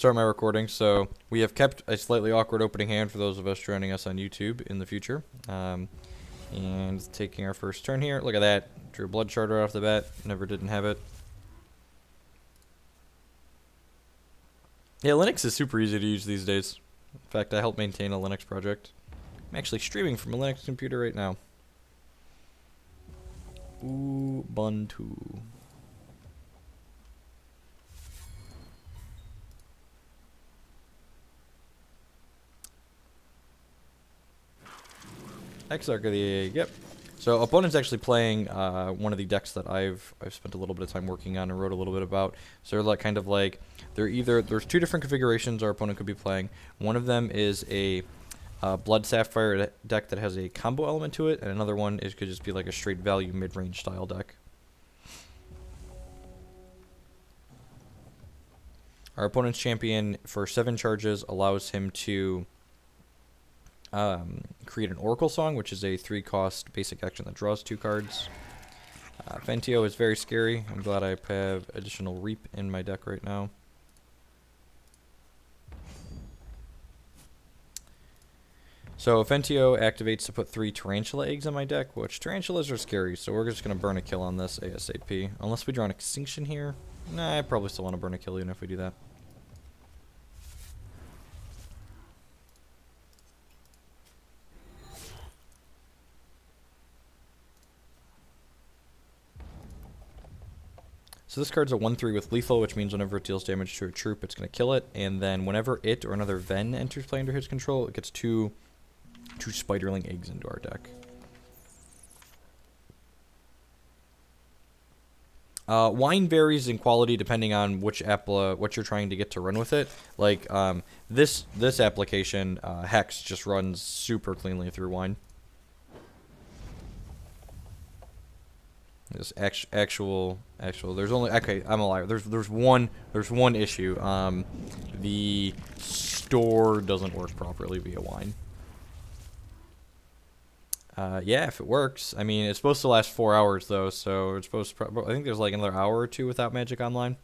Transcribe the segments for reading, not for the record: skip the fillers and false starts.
start my recording. So we have kept a slightly awkward opening hand for those of us joining us on YouTube in the future. And taking our first turn here. Look at that. Drew a Blood Shard right off the bat. Never didn't have it. Yeah, Linux is super easy to use these days. In fact, I help maintain a Linux project. I'm actually streaming from a Linux computer right now. Ubuntu. Exarch of the yep. So opponent's actually playing one of the decks that I've spent a little bit of time working on and wrote a little bit about. So they're like kind of like there's two different configurations our opponent could be playing. One of them is a Blood Sapphire deck that has a combo element to it, and another one could just be like a straight value mid-range style deck. Our opponent's champion for 7 charges allows him to create an Oracle Song, which is a 3-cost basic action that draws 2 cards. Fentio is very scary. I'm glad I have additional Reap in my deck right now. So Fentio activates to put 3 Tarantula eggs in my deck, which Tarantulas are scary, so we're just going to burn a kill on this ASAP. Unless we draw an Extinction here. Nah, I probably still want to burn a kill even if we do that. So this card's a 1/3 with lethal, which means whenever it deals damage to a troop, it's going to kill it. And then whenever it or another Ven enters play under his control, it gets two Spiderling eggs into our deck. Wine varies in quality depending on what you're trying to get to run with it. Like this application, Hex just runs super cleanly through wine. This actual. There's only I'm a liar. There's one issue. The store doesn't work properly via wine. Yeah, if it works. I mean, it's supposed to last 4 hours though, so it's supposed to. I think there's like another hour or 2 without Magic Online.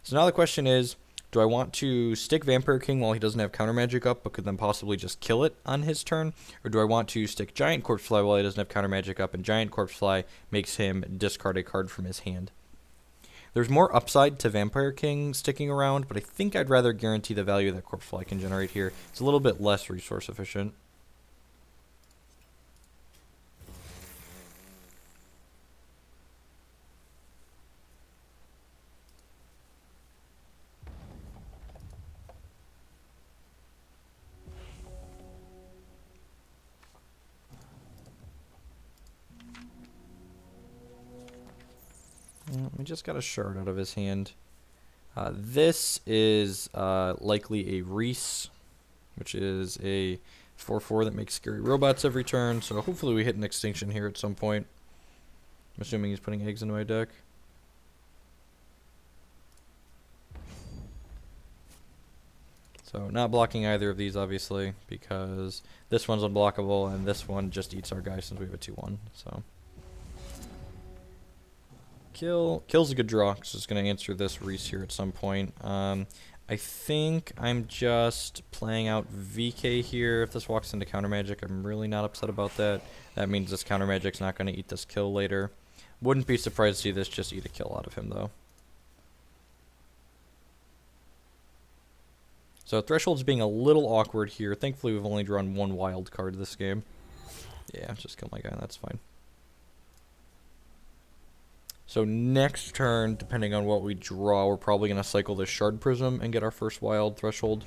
So now the question is, do I want to stick Vampire King while he doesn't have counter magic up, but could then possibly just kill it on his turn? Or do I want to stick Giant Corpse Fly while he doesn't have counter magic up, and Giant Corpse Fly makes him discard a card from his hand? There's more upside to Vampire King sticking around, but I think I'd rather guarantee the value that Corpse Fly can generate here. It's a little bit less resource efficient. We just got a shard out of his hand. This is likely a Reese, which is a 4/4 that makes scary robots every turn. So hopefully we hit an Extinction here at some point. I'm assuming he's putting eggs into my deck. So not blocking either of these, obviously, because this one's unblockable and this one just eats our guy since we have a 2/1. So. Kill's a good draw, because it's going to answer this Reese here at some point. I think I'm just playing out VK here. If this walks into counter magic, I'm really not upset about that. That means this counter magic's not going to eat this kill later. Wouldn't be surprised to see this just eat a kill out of him, though. So Threshold's being a little awkward here. Thankfully, we've only drawn 1 wild card this game. Yeah, just kill my guy, that's fine. So next turn, depending on what we draw, we're probably going to cycle this Shard Prism and get our first wild Threshold.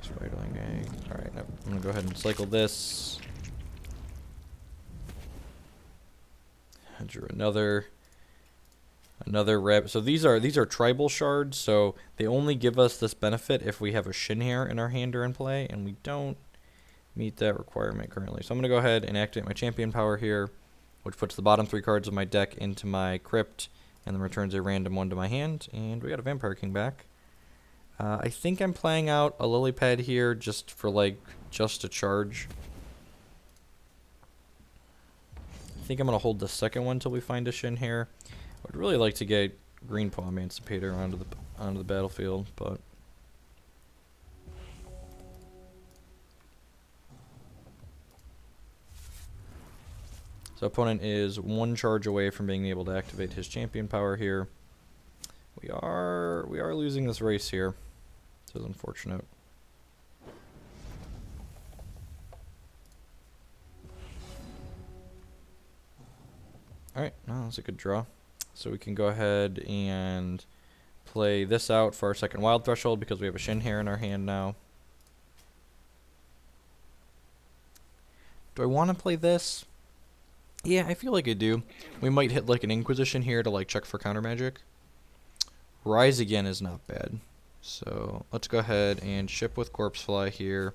Spiderling egg. Alright, I'm going to go ahead and cycle this. I drew another rep. So these are tribal shards, so they only give us this benefit if we have a Shin'Hare in our hand or in play, and we don't meet that requirement currently. So I'm going to go ahead and activate my champion power here, which puts the bottom 3 cards of my deck into my crypt, and then returns a random one to my hand, and we got a Vampire King back. I think I'm playing out a lily pad here just for like just a charge. I think I'm gonna hold the second one till we find a Shin here. I'd really like to get Greenpaw Emancipator onto the battlefield, but so opponent is one charge away from being able to activate his champion power here. We are losing this race here. This is unfortunate. Alright, no, that's a good draw. So we can go ahead and play this out for our second wild threshold because we have a Shin here in our hand now. Do I want to play this? Yeah, I feel like I do. We might hit like an Inquisition here to like check for counter magic. Rise Again is not bad. So let's go ahead and ship with Corpsefly here.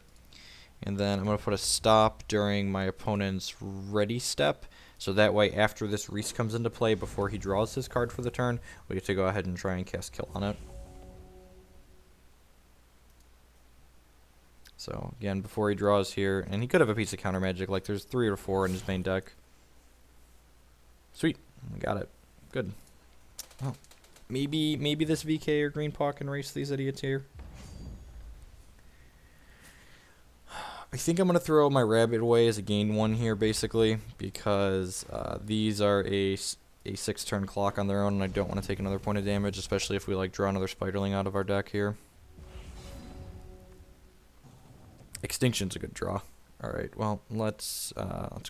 And then I'm going to put a stop during my opponent's ready step. So that way after this Reese comes into play before he draws his card for the turn, we get to go ahead and try and cast Kill on it. So again, before he draws here, and he could have a piece of counter magic, like there's 3 or 4 in his main deck. Sweet, we got it. Good. Well, maybe this VK or Greenpaw can race these idiots here. I think I'm going to throw my rabbit away as a gain 1 here, basically, because these are a 6-turn clock on their own, and I don't want to take another point of damage, especially if we like draw another Spiderling out of our deck here. Extinction's a good draw. All right, well, let's go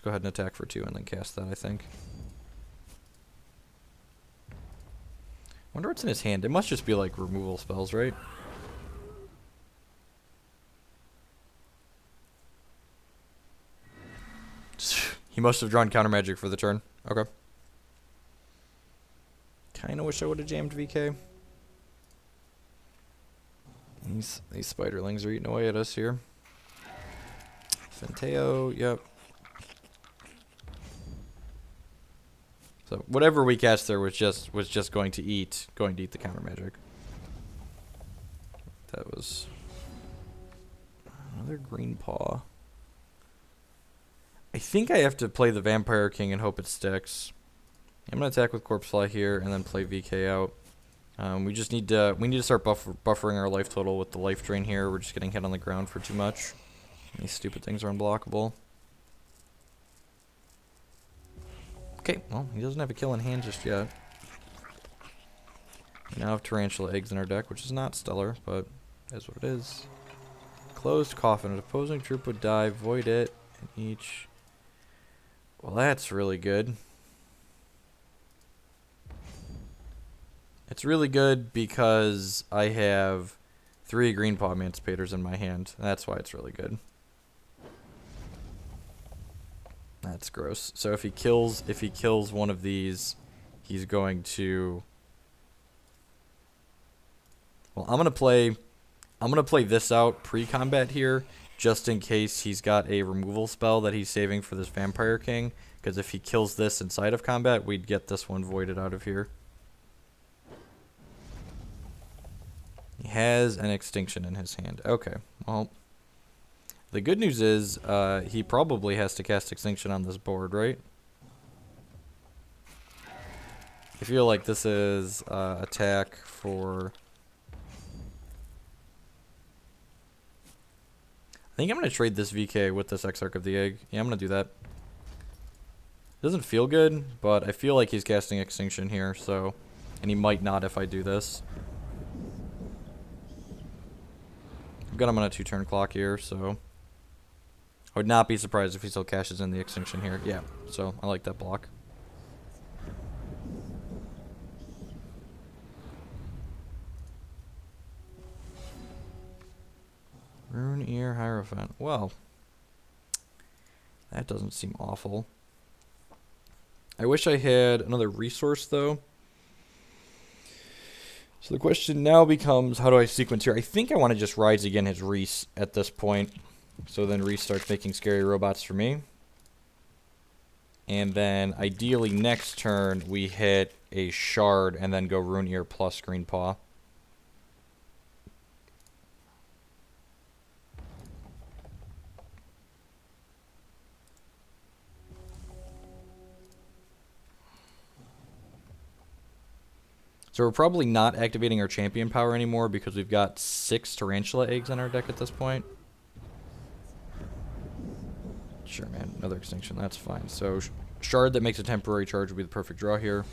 ahead and attack for 2 and then cast that, I think. Wonder what's in his hand. It must just be like removal spells, right? He must have drawn counter magic for the turn. Okay. Kinda wish I would have jammed VK. These Spiderlings are eating away at us here. Fenteo, yep. So whatever we cast there was just going to eat the counter magic. That was another Greenpaw. I think I have to play the Vampire King and hope it sticks. I'm gonna attack with Corpsefly here and then play VK out. We need to start buffering our life total with the life drain here. We're just getting hit on the ground for too much. These stupid things are unblockable. Okay, well, he doesn't have a kill in hand just yet. We now have Tarantula Eggs in our deck, which is not stellar, but is what it is. Closed Coffin. An opposing troop would die, void it, and each... Well, that's really good. It's really good because I have 3 Greenpaw Emancipators in my hand. That's why it's really good. That's gross. So if he kills one of these, he's going to... Well, I'm gonna play this out pre-combat here, just in case he's got a removal spell that he's saving for this Vampire King. Because if he kills this inside of combat, we'd get this one voided out of here. He has an Extinction in his hand. Okay, well, the good news is he probably has to cast Extinction on this board, right? I feel like this is attack for... I think I'm going to trade this VK with this Exarch of the Egg. Yeah, I'm going to do that. Doesn't feel good, but I feel like he's casting Extinction here, so... And he might not if I do this. I've got him on a 2-turn clock here, so... I would not be surprised if he still cashes in the Extinction here. Yeah, so I like that block. Rune-Ear Hierophant. Well, that doesn't seem awful. I wish I had another resource, though. So the question now becomes, how do I sequence here? I think I want to just Rise Again his Reese at this point. So then Reese starts making scary robots for me. And then, ideally, next turn, we hit a Shard and then go Rune-Ear plus Greenpaw. So we're probably not activating our champion power anymore because we've got 6 tarantula eggs in our deck at this point. Sure, man. Another extinction. That's fine. So shard that makes a temporary charge would be the perfect draw here.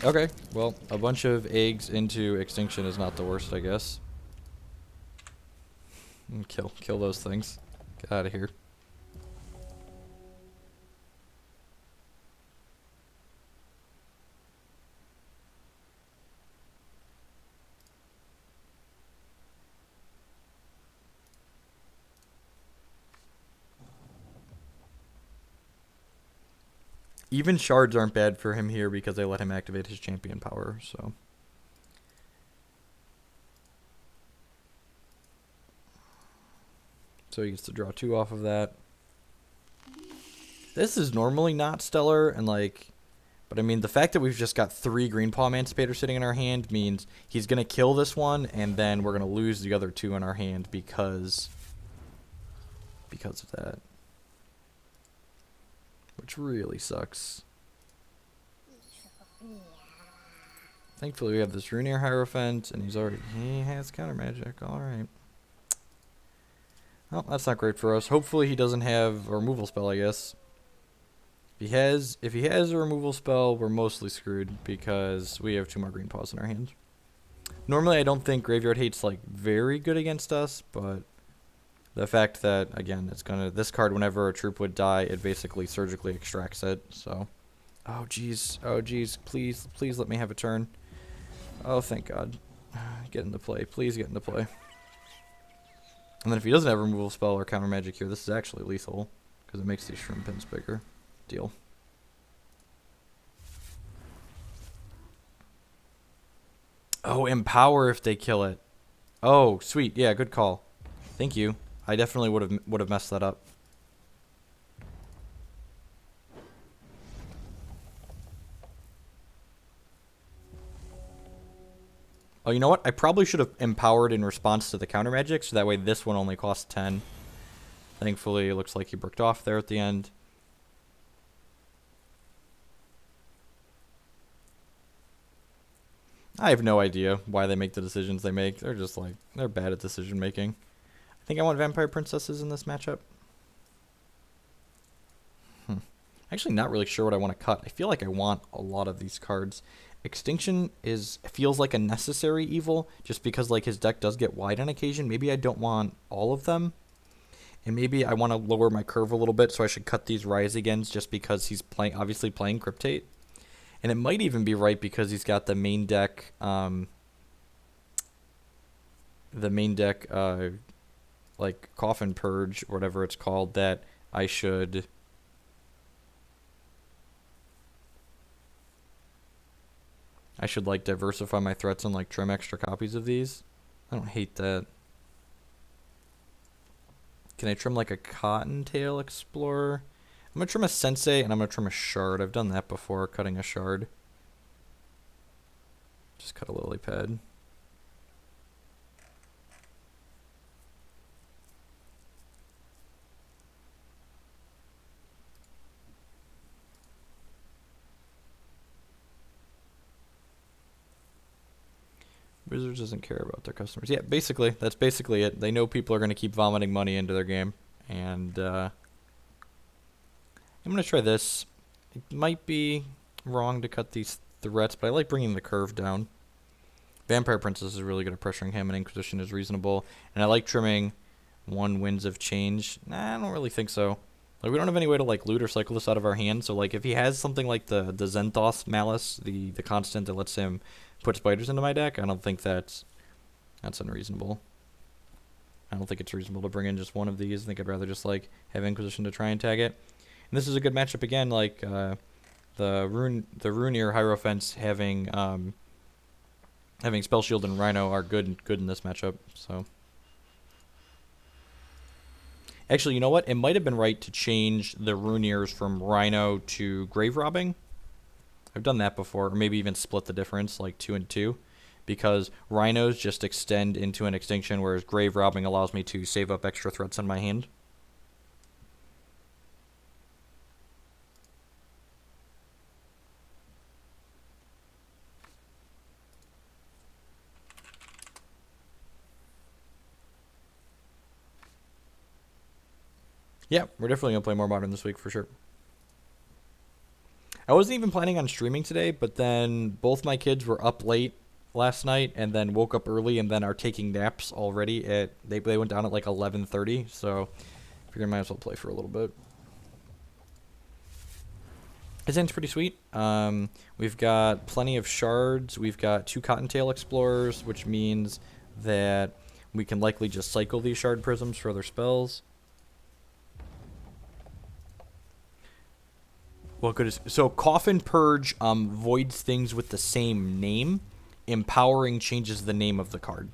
Okay, well, a bunch of eggs into extinction is not the worst, I guess. Kill those things. Get out of here. Even shards aren't bad for him here because they let him activate his champion power, so. So he gets to draw 2 off of that. This is normally not stellar, and like, but I mean, the fact that we've just got 3 Greenpaw Emancipator sitting in our hand means he's going to kill this one, and then we're going to lose the other 2 in our hand because of that. Which really sucks. Thankfully, we have this Runear Hierophant, and he has counter magic. All right. Well, that's not great for us. Hopefully, he doesn't have a removal spell, I guess. If he has a removal spell, we're mostly screwed because we have 2 more Greenpaws in our hand. Normally, I don't think Graveyard Hate's like very good against us, but the fact that, again, this card, whenever a troop would die, it basically surgically extracts it, so. Oh, jeez. Oh, jeez. Please let me have a turn. Oh, thank God. Get into play. Please get into play. And then if he doesn't have a removal spell or counter magic here, this is actually lethal, because it makes these shrimp pins bigger. Deal. Oh, empower if they kill it. Oh, sweet. Yeah, good call. Thank you. I definitely would have messed that up. Oh, you know what? I probably should have empowered in response to the counter magic, so that way this one only costs 10. Thankfully, it looks like he bricked off there at the end. I have no idea why they make the decisions they make. They're just like, they're bad at decision making. I think I want Vampire Princesses in this matchup. Actually not really sure what I want to cut. I feel like I want a lot of these cards. Extinction feels like a necessary evil, just because like his deck does get wide on occasion. Maybe I don't want all of them. And maybe I want to lower my curve a little bit, so I should cut these Rise Agains just because he's obviously playing Cryptate. And it might even be right because he's got the main deck, like Coffin Purge or whatever it's called, that I should like diversify my threats and like trim extra copies of these. I don't hate that. Can I trim like a Cottontail Explorer? I'm going to trim a Sensei and I'm going to trim a Shard. I've done that before, cutting a Shard. Just cut a Lily Pad. Wizards doesn't care about their customers. Yeah, basically, that's basically it. They know people are going to keep vomiting money into their game. And I'm going to try this. It might be wrong to cut these threats, but I like bringing the curve down. Vampire Princess is really good at pressuring him, and Inquisition is reasonable. And I like trimming 1 Winds of Change. Nah, I don't really think so. Like, we don't have any way to like loot or cycle this out of our hand, so like if he has something like the Zenthos Malice, the constant that lets him put spiders into my deck, I don't think that's unreasonable. I don't think it's reasonable to bring in just 1 of these. I think I'd rather just like have Inquisition to try and tag it. And this is a good matchup again, like the Runear Hierophants having Spell Shield and Rhino are good in this matchup, so. Actually, you know what? It might have been right to change the Runears from Rhino to Grave Robbing. I've done that before, or maybe even split the difference, like 2 and 2, because Rhinos just extend into an extinction, whereas Grave Robbing allows me to save up extra threats in my hand. Yeah, we're definitely going to play more Modern this week for sure. I wasn't even planning on streaming today, but then both my kids were up late last night and then woke up early and then are taking naps already at they went down at like 11:30, so figured I might as well play for a little bit. This end's pretty sweet. We've got plenty of shards. We've got 2 Cottontail Explorers, which means that we can likely just cycle these shard prisms for other spells. Well, good. So Coffin Purge voids things with the same name. Empowering changes the name of the card.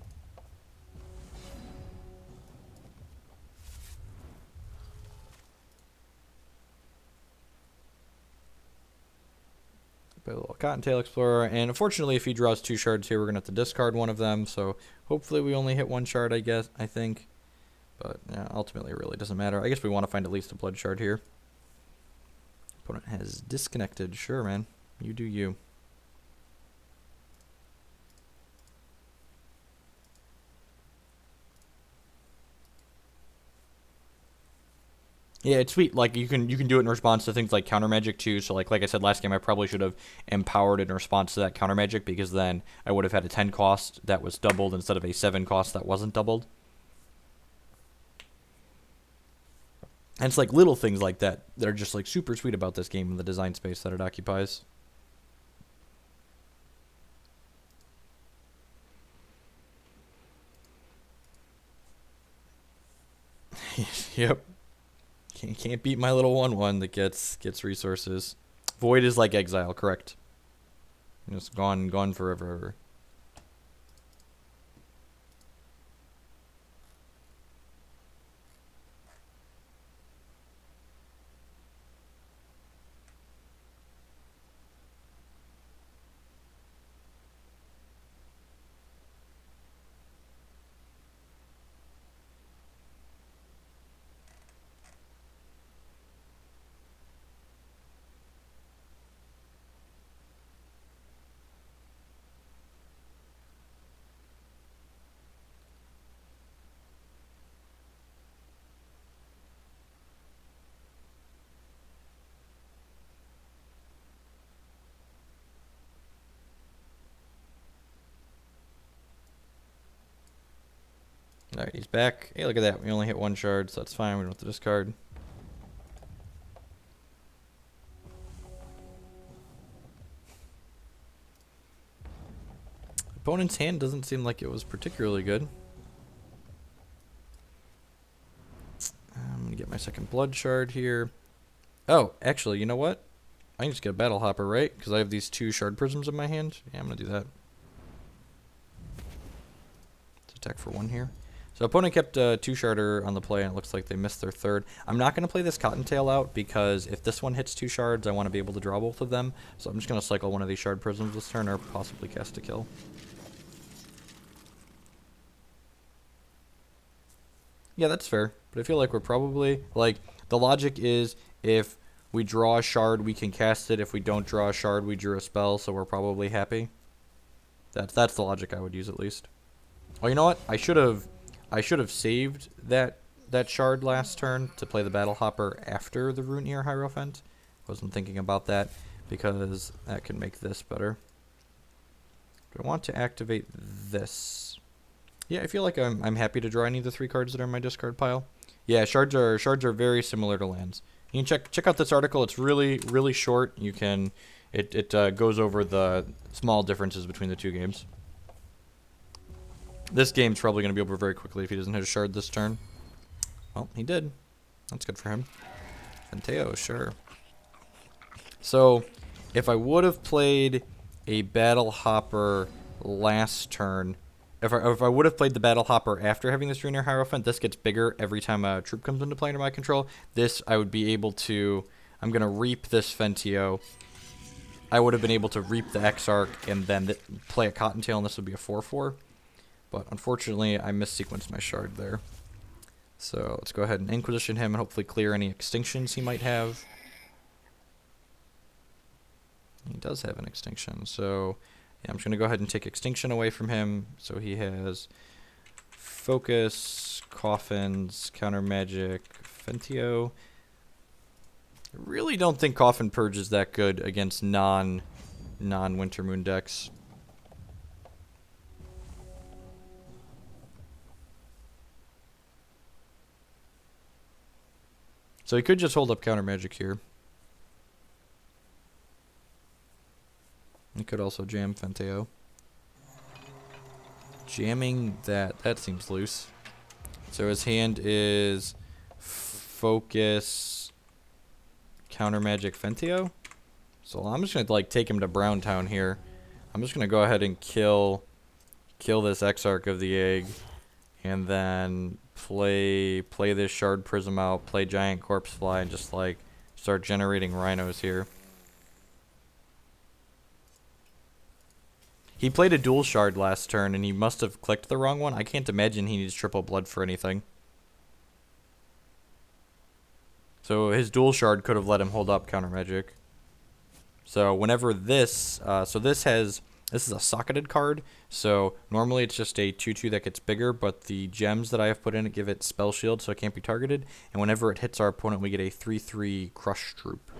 Play a little Cottontail Explorer, and unfortunately, if he draws 2 shards here, we're gonna have to discard one of them. So hopefully, we only hit 1 shard. I think, but yeah, ultimately, it really doesn't matter. I guess we want to find at least a blood shard here. Opponent has disconnected. Sure, man. You do you. Yeah, it's sweet. Like you can do it in response to things like counter magic too. So like I said last game, I probably should have empowered in response to that counter magic because then I would have had a 10 cost that was doubled instead of a 7 cost that wasn't doubled. And it's like little things like that that are just like super sweet about this game and the design space that it occupies. Yep. Can't beat my little 1/1 that gets resources. Void is like exile, correct? It's gone forever. Alright, he's back. Hey, look at that. We only hit 1 shard, so that's fine. We don't have to discard. Opponent's hand doesn't seem like it was particularly good. I'm gonna get my second blood shard here. Oh, actually, you know what? I can just get a Battle Hopper, right? Because I have these 2 shard prisms in my hand. Yeah, I'm gonna do that. Let's attack for 1 here. So opponent kept 2 sharder on the play, and it looks like they missed their 3rd. I'm not going to play this Cottontail out because if this one hits 2 shards, I want to be able to draw both of them. So I'm just going to cycle one of these shard prisms this turn or possibly cast a kill. Yeah, that's fair. But I feel like we're probably, like, the logic is if we draw a shard, we can cast it. If we don't draw a shard, we drew a spell, so we're probably happy. That's the logic I would use at least. Oh, you know what? I should have saved that shard last turn to play the Battle Hopper after the Runir Hierophant. Wasn't thinking about that because that can make this better. Do I want to activate this? Yeah, I feel like I'm happy to draw any of the 3 cards that are in my discard pile. Yeah, shards are very similar to lands. You can check out this article. It's really short. You can it goes over the small differences between the 2 games. This game's probably going to be over very quickly if he doesn't hit a shard this turn. Well, he did. That's good for him. Fenteo, sure. So, if I would have played a Battle Hopper last turn, if I would have played the Battle Hopper after having this Runir Hierophant, this gets bigger every time a troop comes into play under my control. This, I would be able to... I'm going to reap this Fenteo. I would have been able to reap the Exarch and then play a Cottontail, and this would be a 4/4. But unfortunately, I missequenced my shard there. So let's go ahead and Inquisition him and hopefully clear any extinctions he might have. He does have an extinction, so yeah, I'm just going to go ahead and take extinction away from him. So he has focus, coffins, counter magic, Fentio. I really don't think Coffin Purge is that good against non-Winter Moon decks. So he could just hold up Counter Magic here. He could also jam Fentio. Jamming that seems loose. So his hand is Focus, Counter Magic, Fentio. So I'm just gonna like take him to Browntown here. I'm just gonna go ahead and kill this Exarch of the Egg, and then play this Shard Prism out, play Giant Corpse Fly, and just like start generating rhinos here. He played a dual shard last turn, and he must have clicked the wrong one. I can't imagine he needs triple blood for anything. So his dual shard could have let him hold up Counter Magic. So whenever this, this is a socketed card. So normally it's just a 2/2 that gets bigger, but the gems that I have put in it give it spell shield, so it can't be targeted. And whenever it hits our opponent, we get a 3/3 Crush Troop.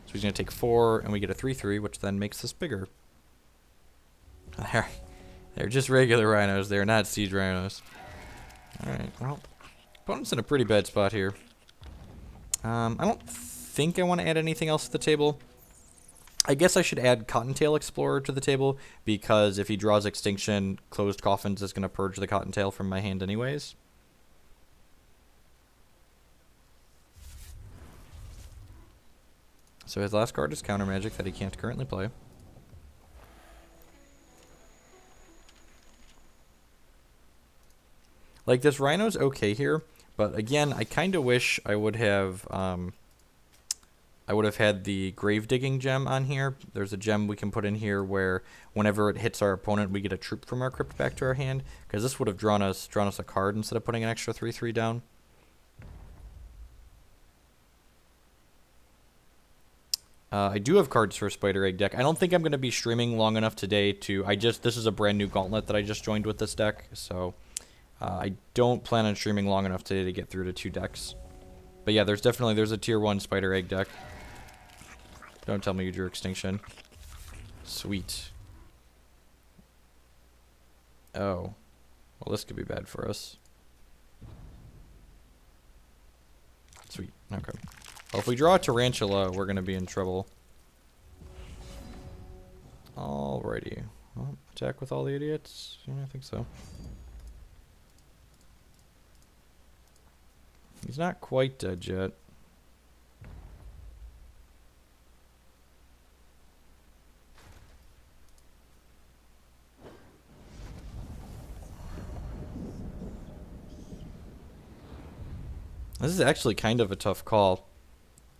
So he's gonna take 4, and we get a 3/3, which then makes this bigger. They're just regular rhinos. They're not siege rhinos. Alright, well, opponent's in a pretty bad spot here. I don't think I want to add anything else to the table. I guess I should add Cottontail Explorer to the table, because if he draws Extinction, Closed Coffins is going to purge the Cottontail from my hand anyways. So his last card is Counter Magic that he can't currently play. Like, this Rhino's okay here, but again, I kind of wish I would have had the Grave Digging gem on here. There's a gem we can put in here where whenever it hits our opponent, we get a troop from our crypt back to our hand, because this would have drawn us a card instead of putting an extra 3/3 down. I do have cards for Spider Egg deck. I don't think I'm going to be streaming long enough today to... This is a brand new gauntlet that I just joined with this deck, so... I don't plan on streaming long enough today to get through to 2 decks. But yeah, there's a tier 1 Spider Egg deck. Don't tell me you drew Extinction. Sweet. Oh. Well, this could be bad for us. Sweet. Okay. Well, if we draw a Tarantula, we're going to be in trouble. Alrighty. Well, attack with all the idiots? Yeah, I think so. He's not quite dead yet. This is actually kind of a tough call.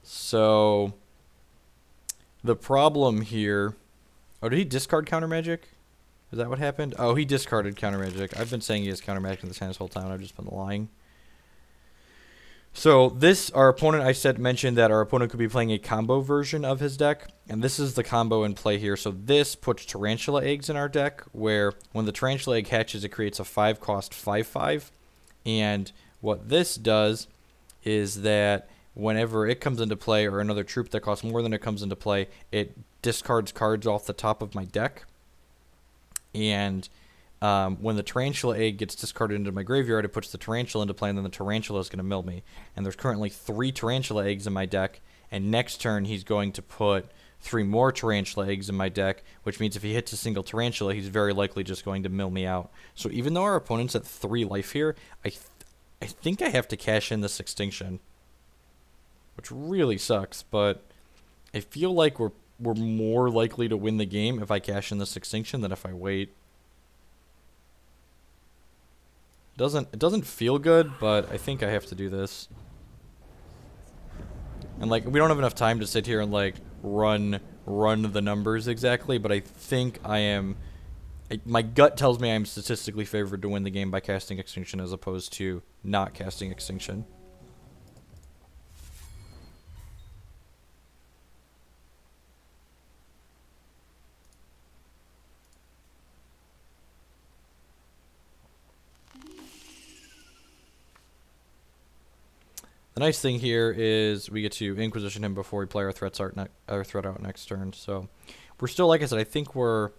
So, the problem here... Oh, did he discard Counter Magic? Is that what happened? Oh, he discarded Counter Magic. I've been saying he has Counter Magic in this hand this whole time. I've just been lying. So our opponent, mentioned that our opponent could be playing a combo version of his deck, and this is the combo in play here. So this puts Tarantula Eggs in our deck, where when the Tarantula Egg hatches, it creates a 5-cost 5/5, and what this does is that whenever it comes into play, or another troop that costs more than it comes into play, it discards cards off the top of my deck, and... when the Tarantula Egg gets discarded into my graveyard, it puts the Tarantula into play, and then the Tarantula is going to mill me. And there's currently 3 Tarantula Eggs in my deck, and next turn he's going to put 3 more Tarantula Eggs in my deck, which means if he hits a single Tarantula, he's very likely just going to mill me out. So even though our opponent's at 3 life here, I think I have to cash in this Extinction, which really sucks, but I feel like we're more likely to win the game if I cash in this Extinction than if I wait. It doesn't feel good, but I think I have to do this. And like, we don't have enough time to sit here and like run the numbers exactly, but I think my gut tells me I'm statistically favored to win the game by casting Extinction as opposed to not casting Extinction. The nice thing here is we get to Inquisition him before we play our threat out next turn. So we're still, like I said, I think we're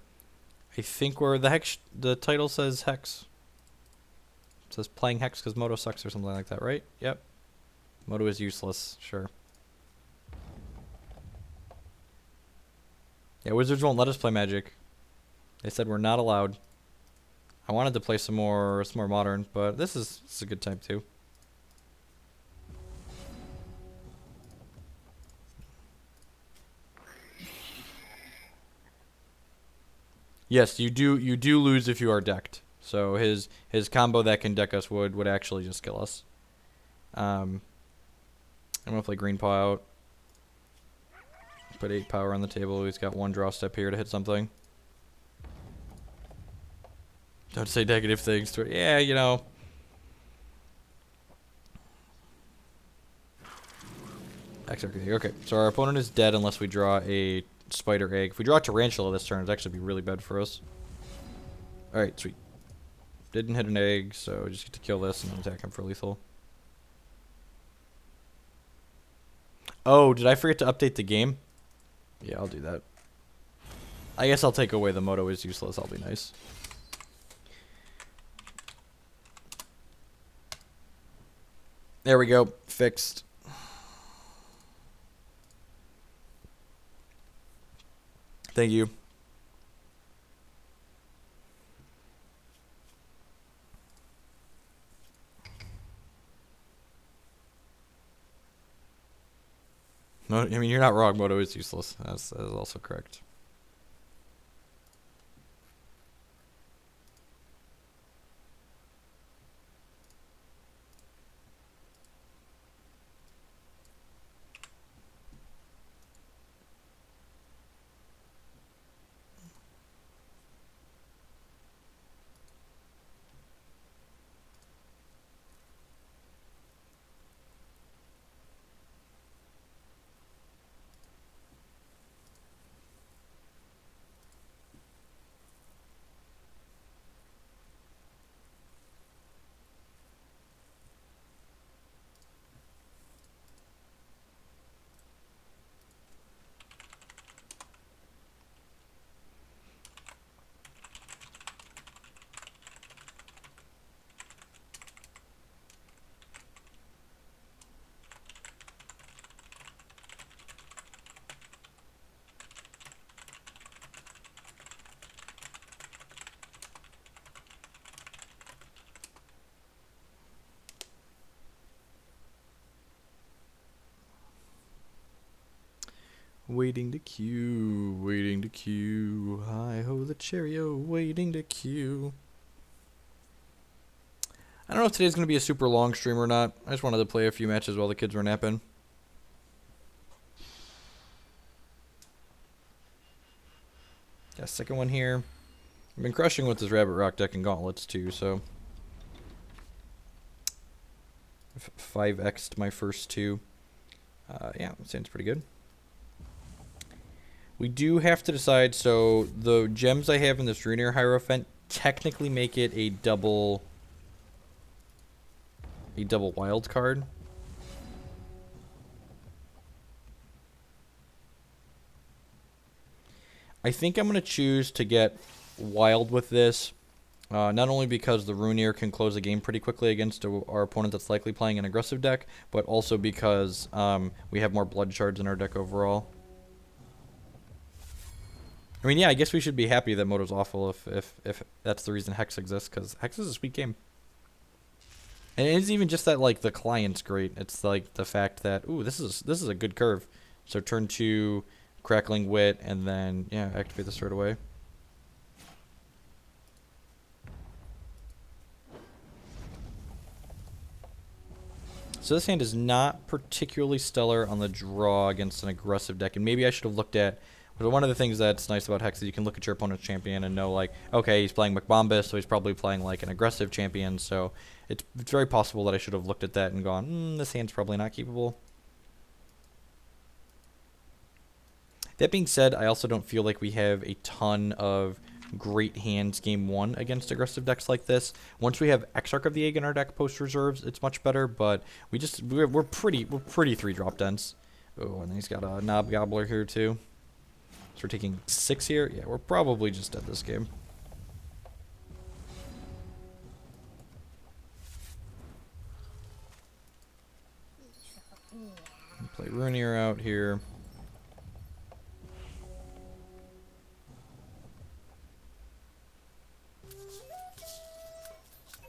the hex. The title says hex. It says playing hex because Moto sucks or something like that, right? Yep. Moto is useless. Sure. Yeah, Wizards won't let us play Magic. They said we're not allowed. I wanted to play some more modern, but this is a good time too. Yes, you do lose if you are decked. So his combo that can deck us would actually just kill us. I'm gonna play Green Paw out. Put 8 power on the table. He's got 1 draw step here to hit something. Don't say negative things to it. Yeah, you know. XRK. Okay, so our opponent is dead unless we draw a Spider Egg. If we draw a Tarantula this turn, it'd actually be really bad for us. Alright, sweet. Didn't hit an egg, so just get to kill this and then attack him for lethal. Oh, did I forget to update the game? Yeah, I'll do that. I guess I'll take away the Moto is useless. I'll be nice. There we go. Fixed. Thank you. No, I mean, you're not wrong. Moto is useless. That is also correct. Waiting to queue, waiting to queue. Hi ho the Cheerio, waiting to queue. I don't know if today's going to be a super long stream or not. I just wanted to play a few matches while the kids were napping. Got a second one here. I've been crushing with this Rabbit Rock deck and Gauntlets too, so 5x'd my first 2. Yeah, that sounds pretty good. We do have to decide, so the gems I have in this Runear Hierophant technically make it a double wild card. I think I'm going to choose to get wild with this, not only because the Runear can close the game pretty quickly against our opponent that's likely playing an aggressive deck, but also because we have more blood shards in our deck overall. I mean, yeah, I guess we should be happy that Moto's awful if that's the reason Hex exists, because Hex is a sweet game. And it isn't even just that, like, the client's great. It's, like, the fact that, ooh, this is a good curve. So turn 2, Crackling Wit, and then, yeah, activate this right away. So this hand is not particularly stellar on the draw against an aggressive deck, and maybe I should have looked at... But one of the things that's nice about Hex is you can look at your opponent's champion and know, like, okay, he's playing McBombus, so he's probably playing, like, an aggressive champion, so it's very possible that I should have looked at that and gone, this hand's probably not keepable. That being said, I also don't feel like we have a ton of great hands game 1 against aggressive decks like this. Once we have Exarch of the Egg in our deck post reserves, it's much better, but we're pretty 3-drop dense. Oh, and he's got a Knob Gobbler here too. So we're taking 6 here. Yeah, we're probably just dead this game. Play Runier out here.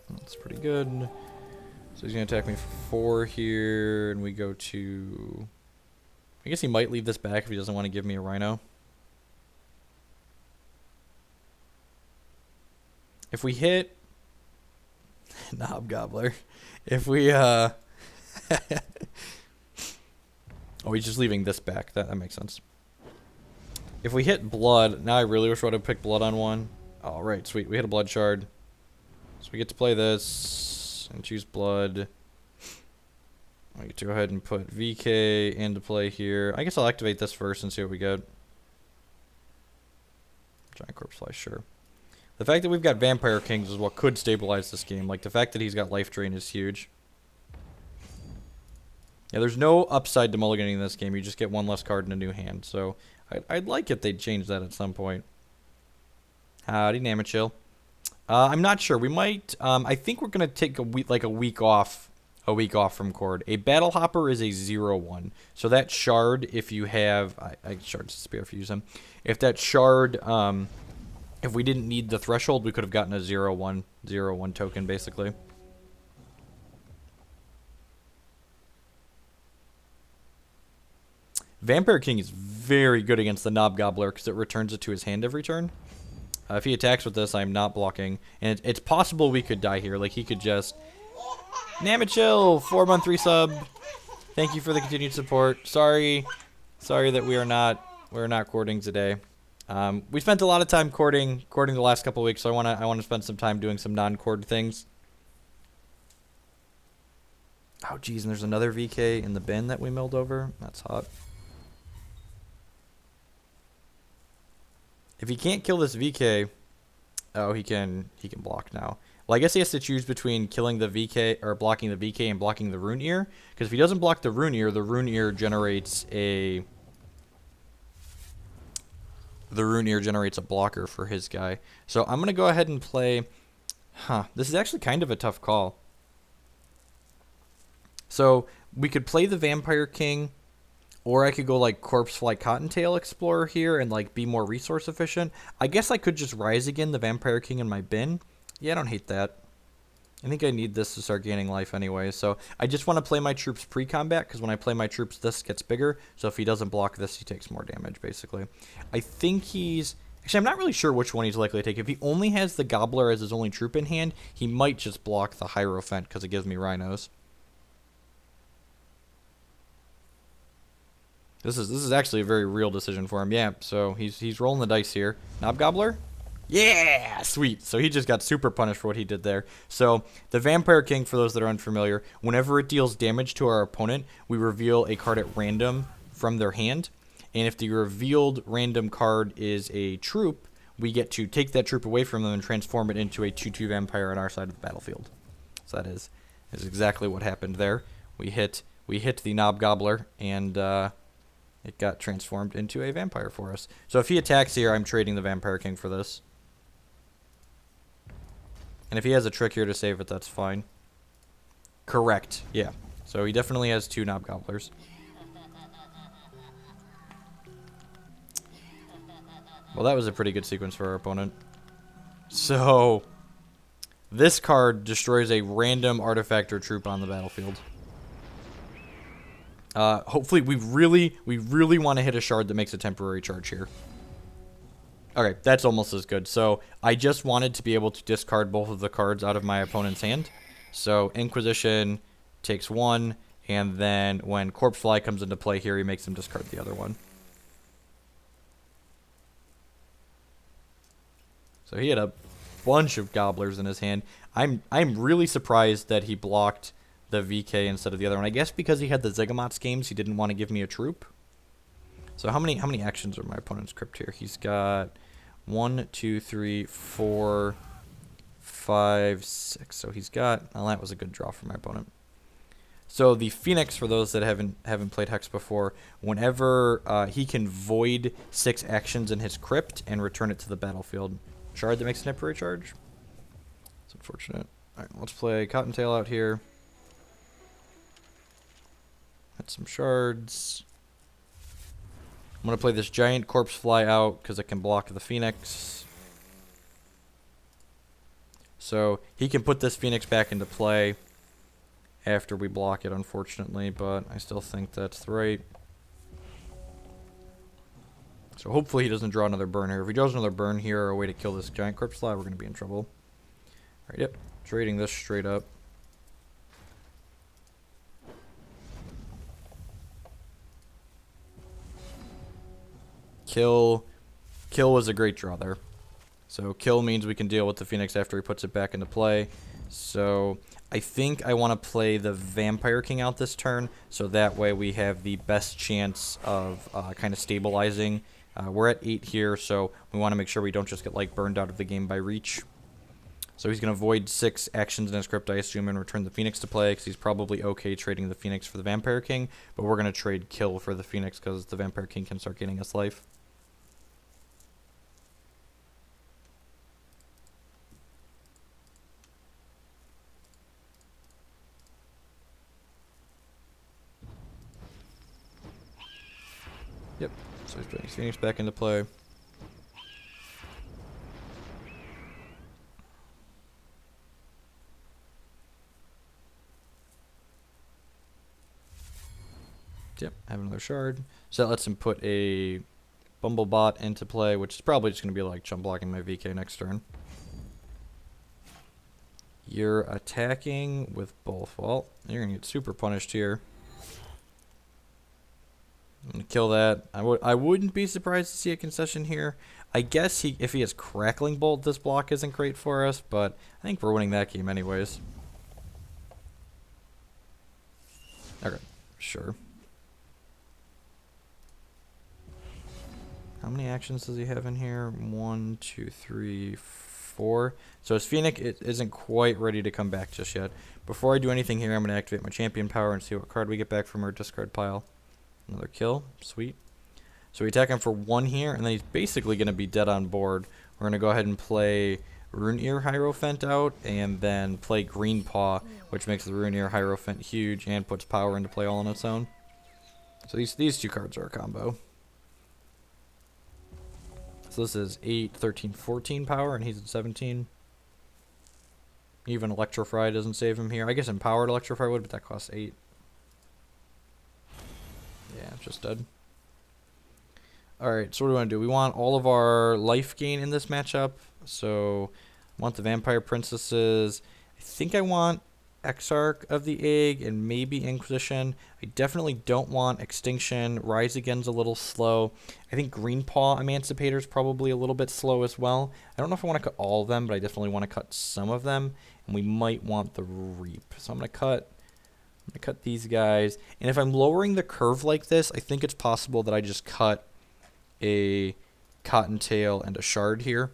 That's pretty good. So he's going to attack me for 4 here, and we go to... I guess he might leave this back if he doesn't want to give me a Rhino. If we hit... Knob Gobbler. If we, Oh, he's just leaving this back. That makes sense. If we hit Blood... Now I really wish I would have picked Blood on one. All right, sweet. We hit a Blood Shard. So we get to play this and choose Blood. I get to go ahead and put VK into play here. I guess I'll activate this first and see what we get. Giant Corpse Fly, sure. The fact that we've got Vampire Kings is what could stabilize this game. Like, the fact that he's got Life Drain is huge. Yeah, there's no upside to mulliganing this game. You just get one less card in a new hand. So, I'd like if they'd change that at some point. Howdy, Namachill. I'm not sure. We might. I think we're gonna take a week off from Chord. A Battle Hopper is a 0/1. So that shard, if you have, Shard's Spear if you use them. If that shard, if we didn't need the threshold, we could have gotten a 0/1 token basically. Vampire King is very good against the Knob Gobbler because it returns it to his hand every turn. If he attacks with this, I'm not blocking. And it's possible we could die here. Like, he could just... Namachill, 4-month resub. Thank you for the continued support. Sorry that we're not courting today. We spent a lot of time courting the last couple of weeks, so I wanna spend some time doing some non-cord things. Oh, geez, and there's another VK in the bin that we milled over. That's hot. If he can't kill this VK, oh, he can block now. Well, I guess he has to choose between killing the VK or blocking the VK and blocking the Runier. Because if he doesn't block the Runier generates a blocker for his guy. So I'm gonna go ahead and play. This is actually kind of a tough call. So we could play the Vampire King. Or I could go like Corpse Fly Cottontail Explorer here and like be more resource efficient. I guess I could just Rise Again the Vampire King in my bin. Yeah, I don't hate that. I think I need this to start gaining life anyway. So I just want to play my troops pre-combat because when I play my troops, this gets bigger. So if he doesn't block this, he takes more damage basically. I think he's... Actually, I'm not really sure which one he's likely to take. If he only has the Gobbler as his only troop in hand, he might just block the Hierophant because it gives me Rhinos. This is actually a very real decision for him. Yeah, so he's rolling the dice here. Knob Gobbler? Yeah, sweet. So he just got super punished for what he did there. So the Vampire King, for those that are unfamiliar, whenever it deals damage to our opponent, we reveal a card at random from their hand. And if the revealed random card is a troop, we get to take that troop away from them and transform it into a 2/2 vampire on our side of the battlefield. So that is exactly what happened there. We hit the Knob Gobbler and it got transformed into a vampire for us. So if he attacks here, I'm trading the Vampire King for this. And if he has a trick here to save it, that's fine. Correct. Yeah. So he definitely has 2 Knob Gobblers. Well, that was a pretty good sequence for our opponent. So this card destroys a random artifact or troop on the battlefield. Hopefully we really want to hit a shard that makes a temporary charge here. Okay, that's almost as good. So I just wanted to be able to discard both of the cards out of my opponent's hand. So Inquisition takes 1, and then when Corpse Fly comes into play here, he makes him discard the other one. So he had a bunch of Gobblers in his hand. I'm really surprised that he blocked the VK instead of the other one. I guess because he had the Zygomots games, he didn't want to give me a troop. So how many actions are my opponent's crypt here? He's got 1, 2, 3, 4, 5, 6. So he's got... Well, that was a good draw for my opponent. So the Phoenix, for those that haven't played Hex before, whenever he can void 6 actions in his crypt and return it to the battlefield. Shard that makes a temporary charge. It's unfortunate. Alright, let's play Cottontail out here. Add some shards. I'm going to play this giant corpse fly out because it can block the Phoenix. So he can put this Phoenix back into play after we block it, unfortunately, but I still think that's right. So hopefully he doesn't draw another burn here. If he draws another burn here or a way to kill this giant corpse fly, we're going to be in trouble. Alright, yep. Trading this straight up. Kill was a great draw there. So kill means we can deal with the Phoenix after he puts it back into play. So I think I want to play the Vampire King out this turn, so that way we have the best chance of kind of stabilizing. We're at 8 here, so we want to make sure we don't just get like burned out of the game by reach. So he's going to void 6 actions in his crypt, I assume, and return the Phoenix to play, because he's probably okay trading the Phoenix for the Vampire King, but we're going to trade kill for the Phoenix, because the Vampire King can start getting us life. Yep, so he's putting his Phoenix back into play. Yep, have another shard. So that lets him put a Bumblebot into play, which is probably just going to be like chump blocking my VK next turn. You're attacking with both. Well, you're going to get super punished here. I'm going to kill that. I wouldn't be surprised to see a concession here. I guess if he has Crackling Bolt, this block isn't great for us, but I think we're winning that game anyways. Okay, sure. How many actions does he have in here? 1, 2, 3, 4. So his Phoenix isn't quite ready to come back just yet. Before I do anything here, I'm going to activate my champion power and see what card we get back from our discard pile. Another kill. Sweet. So we attack him for 1 here, and then he's basically going to be dead on board. We're going to go ahead and play Runeir Hierophant out, and then play Green Paw, which makes the Runeir Hierophant huge and puts power into play all on its own. So these 2 cards are a combo. So this is 8, 13, 14 power, and he's at 17. Even Electrify doesn't save him here. I guess Empowered Electrify would, but that costs 8. Yeah, just dead. Alright, so what do we want to do? We want all of our life gain in this matchup. So, I want the Vampire Princesses. I think I want Exarch of the Egg and maybe Inquisition. I definitely don't want Extinction. Rise Again's a little slow. I think Green Paw Emancipator is probably a little bit slow as well. I don't know if I want to cut all of them, but I definitely want to cut some of them. And we might want the Reap. So I'm going to cut these guys. And if I'm lowering the curve like this, I think it's possible that I just cut a Cottontail and a Shard here.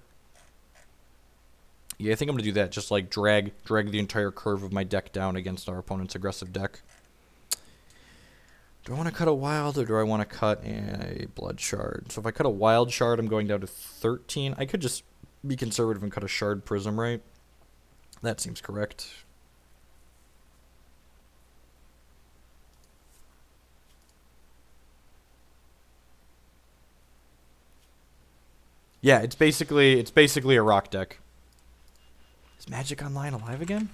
Yeah, I think I'm going to do that. Just like drag the entire curve of my deck down against our opponent's aggressive deck. Do I want to cut a Wild or do I want to cut a Blood Shard? So if I cut a Wild Shard, I'm going down to 13. I could just be conservative and cut a Shard Prism, right? That seems correct. Yeah, it's basically a rock deck. Is Magic Online alive again?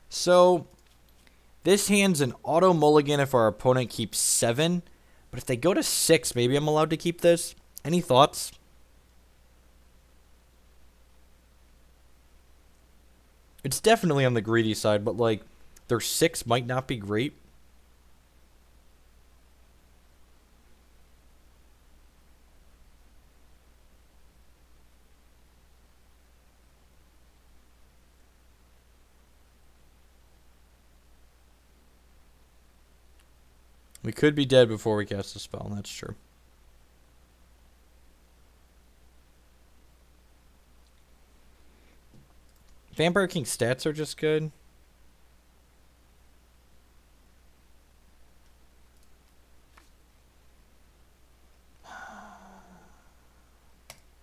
So, this hand's an auto mulligan if our opponent keeps 7. But if they go to 6, maybe I'm allowed to keep this. Any thoughts? It's definitely on the greedy side, but like, their 6 might not be great. We could be dead before we cast the spell, that's true. Vampire King stats are just good.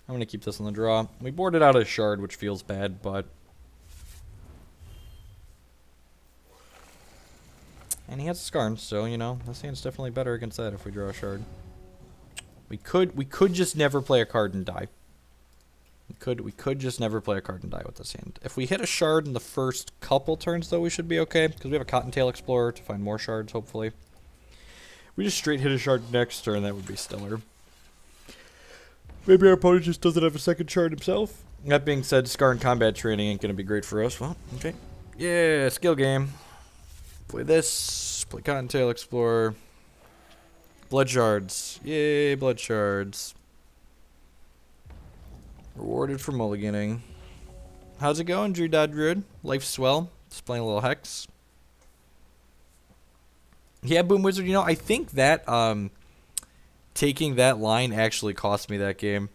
I'm going to keep this on the draw. We boarded out a shard, which feels bad, but... And he has a Skarn, so, you know, this hand's definitely better against that if we draw a shard. We could just never play a card and die. We could just never play a card and die with this hand. If we hit a shard in the first couple turns, though, we should be okay, because we have a Cottontail Explorer to find more shards, hopefully. We just straight hit a shard next turn, that would be stellar. Maybe our opponent just doesn't have a second shard himself. That being said, Skarn combat training ain't going to be great for us. Well, okay. Yeah, skill game. Play this. Play Cottontail Explorer. Blood shards. Yay, blood shards. Rewarded for mulliganing. How's it going, Drew Dad Druid? Life's swell. Just playing a little Hex. Yeah, Boom Wizard, you know, I think that taking that line actually cost me that game.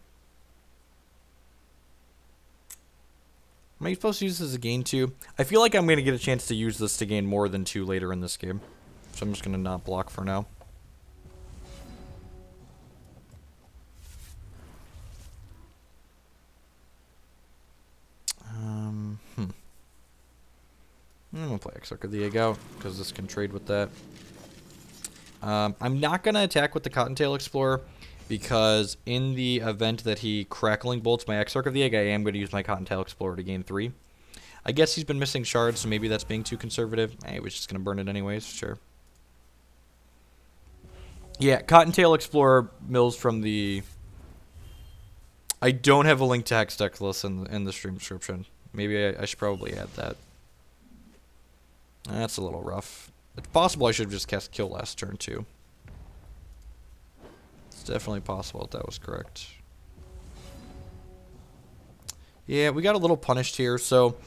Am I supposed to use this as a gain 2? I feel like I'm going to get a chance to use this to gain more than 2 later in this game. So I'm just going to not block for now. I'm going to play Exarch of the Egg out, because this can trade with that. I'm not going to attack with the Cottontail Explorer, because in the event that he Crackling Bolts my Exarch of the Egg, I am going to use my Cottontail Explorer to gain 3. I guess he's been missing shards, so maybe that's being too conservative. I was just going to burn it anyways, sure. Yeah, Cottontail Explorer mills from the... I don't have a link to Hex deck list in the stream description. Maybe I should probably add that. That's a little rough. It's possible I should have just cast Kill last turn, too. It's definitely possible that was correct. Yeah, we got a little punished here. So,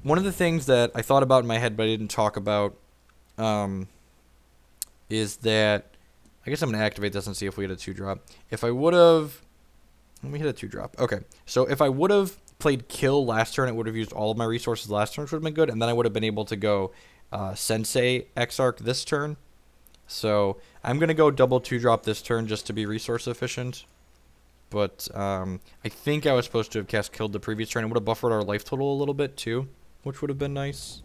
one of the things that I thought about in my head but I didn't talk about is that... I guess I'm going to activate this and see if we hit a 2-drop. If I would have... Let me hit a 2-drop. Okay, so if I would have played Kill last turn, it would have used all of my resources last turn, which would have been good, and then I would have been able to go Sensei Exarch this turn. So I'm going to go double 2-drop this turn just to be resource efficient. But I think I was supposed to have cast Killed the previous turn. It would have buffered our life total a little bit too, which would have been nice.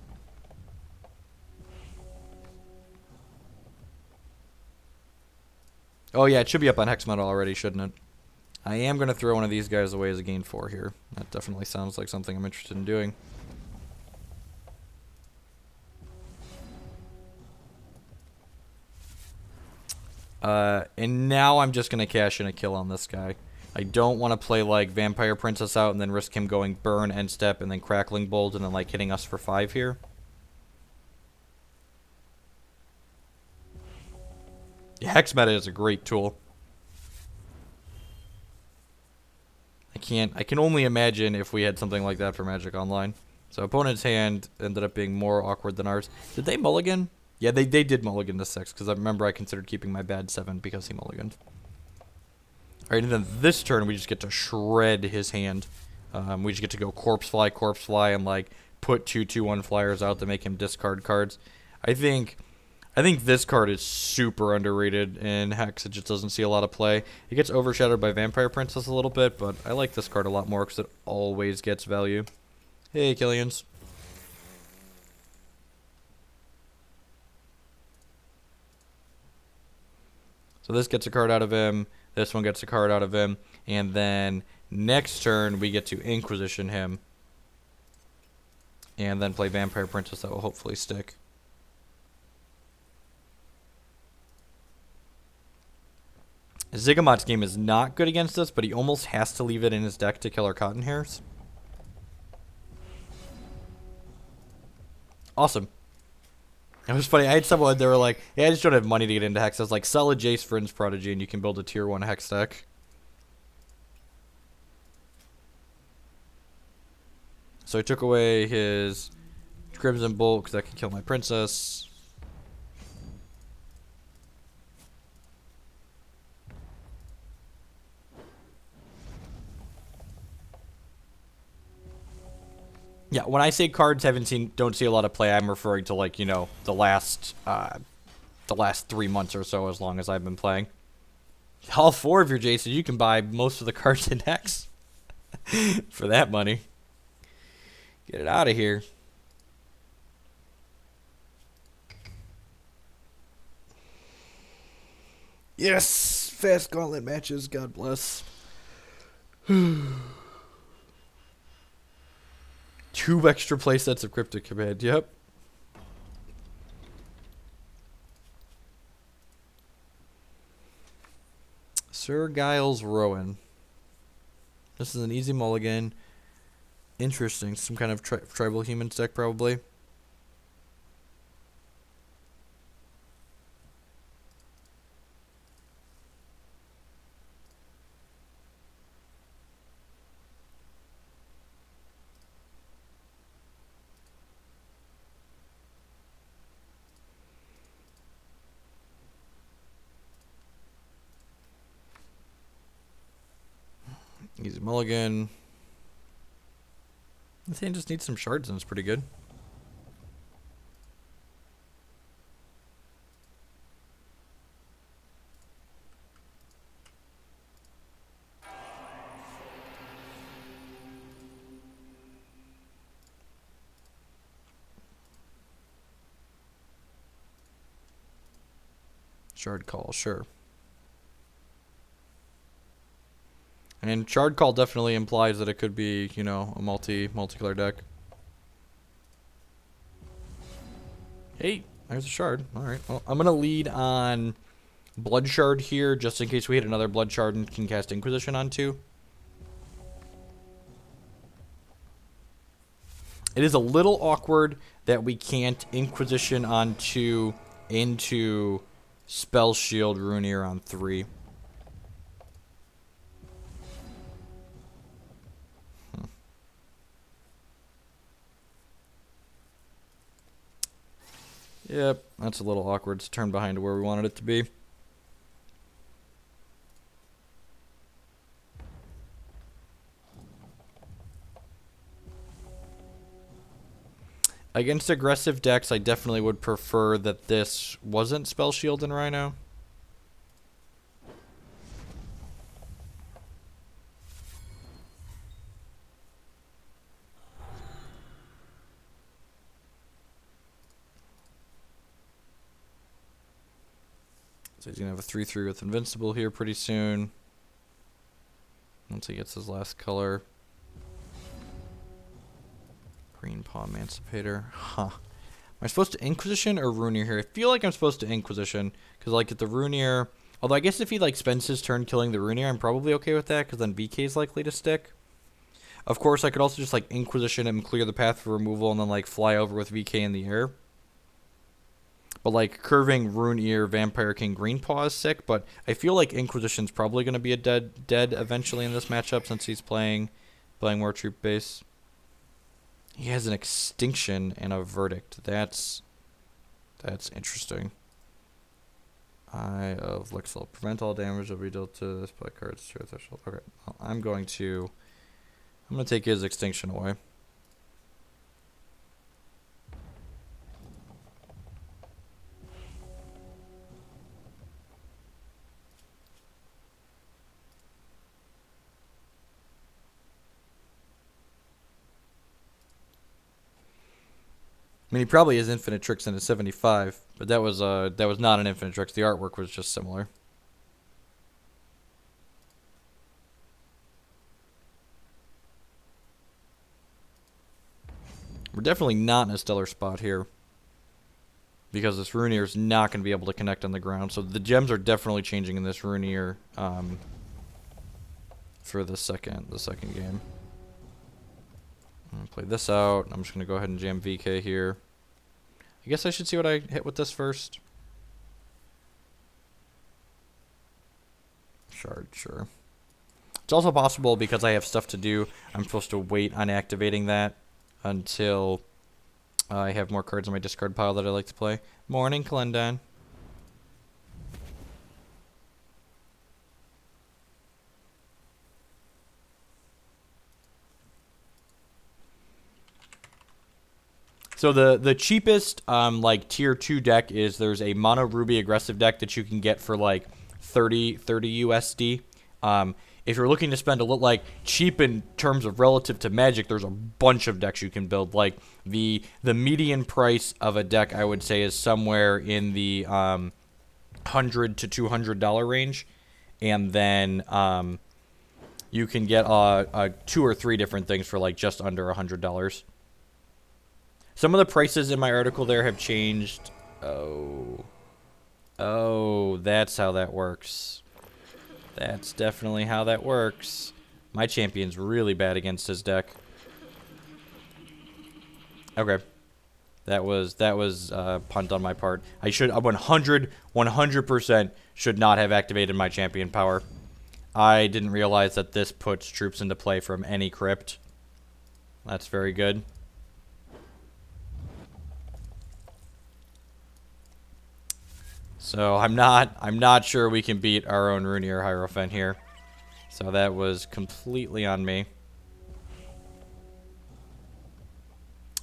Oh yeah, it should be up on Hex Metal already, shouldn't it? I am going to throw one of these guys away as a gain 4 here. That definitely sounds like something I'm interested in doing. And now I'm just going to cash in a kill on this guy. I don't want to play like Vampire Princess out and then risk him going Burn, End Step, and then Crackling Bolt, and then like hitting us for 5 here. Yeah, Hex Meta is a great tool. I can only imagine if we had something like that for Magic Online. So opponent's hand ended up being more awkward than ours. Did they mulligan? Yeah, they did mulligan to 6, because I remember I considered keeping my bad 7 because he mulliganed. Alright, and then this turn we just get to shred his hand. We just get to go Corpse Fly, and like put 2/2/1 flyers out to make him discard cards. I think this card is super underrated in Hex. It just doesn't see a lot of play. It gets overshadowed by Vampire Princess a little bit, but I like this card a lot more because it always gets value. Hey, Killians. So this gets a card out of him. This one gets a card out of him. And then next turn, we get to Inquisition him. And then play Vampire Princess. That will hopefully stick. Zygamot's game is not good against us, but he almost has to leave it in his deck to kill our Cotton Hairs. Awesome. It was funny. I had someone, they were like, yeah, I just don't have money to get into Hex. I was like, sell a Jace Vryn's Prodigy and you can build a tier 1 Hex deck. So I took away his Crimson Bolt because that could kill my princess. Yeah, when I say cards don't see a lot of play, I'm referring to like the last 3 months or so, as long as I've been playing. All four of your Jason, you can buy most of the cards in Hex for that money. Get it out of here. Yes, fast gauntlet matches. God bless. 2 extra play sets of Cryptic Command. Yep. Sir Giles Rowan. This is an easy mulligan. Interesting. Some kind of tribal human deck, probably. Easy mulligan. This hand just needs some shards and it's pretty good. Shard Call, sure. And Shard Call definitely implies that it could be, you know, a multicolor deck. Hey, there's a Shard. Alright, well, I'm going to lead on Blood Shard here, just in case we hit another Blood Shard and can cast Inquisition onto. It is a little awkward that we can't Inquisition onto into Spell Shield Runeir on 3. Yep, that's a little awkward. It's turned behind to where we wanted it to be. Against aggressive decks, I definitely would prefer that this wasn't Spell Shield and Rhino. So he's going to have a 3/3 with Invincible here pretty soon. Once he gets his last color. Green Paw Emancipator. Huh. Am I supposed to Inquisition or Runeir here? I feel like I'm supposed to Inquisition. Because, like, if the Runeir... Although, I guess if he, like, spends his turn killing the Runeir, I'm probably okay with that. Because then VK is likely to stick. Of course, I could also just, like, Inquisition him, clear the path for removal, and then, like, fly over with VK in the air. But, like, curving Runeir, Vampire King, Green Paw is sick. But I feel like Inquisition's probably going to be a dead eventually in this matchup, since he's playing more troop base. He has an Extinction and a Verdict. That's interesting. Eye of Lixil. Prevent all damage that will be dealt to this play card's true threshold. Okay. Well, I'm going to take his Extinction away. I mean, he probably has Infinite Tricks in a 75, but that was not an Infinite Tricks. The artwork was just similar. We're definitely not in a stellar spot here, because this Runeir is not going to be able to connect on the ground. So the gems are definitely changing in this Runeir for the second game. I'm going to play this out. I'm just going to go ahead and jam VK here. I guess I should see what I hit with this first. Shard, sure. It's also possible, because I have stuff to do, I'm supposed to wait on activating that until I have more cards in my discard pile that I like to play. Morning, Kalendon. So the cheapest like tier 2 deck is there's a mono ruby aggressive deck that you can get for like 30 USD. If you're looking to spend a little like cheap in terms of relative to Magic, there's a bunch of decks you can build. Like the median price of a deck I would say is somewhere in the $100 to $200 range, and then you can get 2 or 3 different things for like just under $100. Some of the prices in my article there have changed. Oh, that's how that works. That's definitely how that works. My champion's really bad against his deck. Okay. That was punt on my part. I should 100% should not have activated my champion power. I didn't realize that this puts troops into play from any crypt. That's very good. So I'm not sure we can beat our own Runier Hierophant here. So that was completely on me.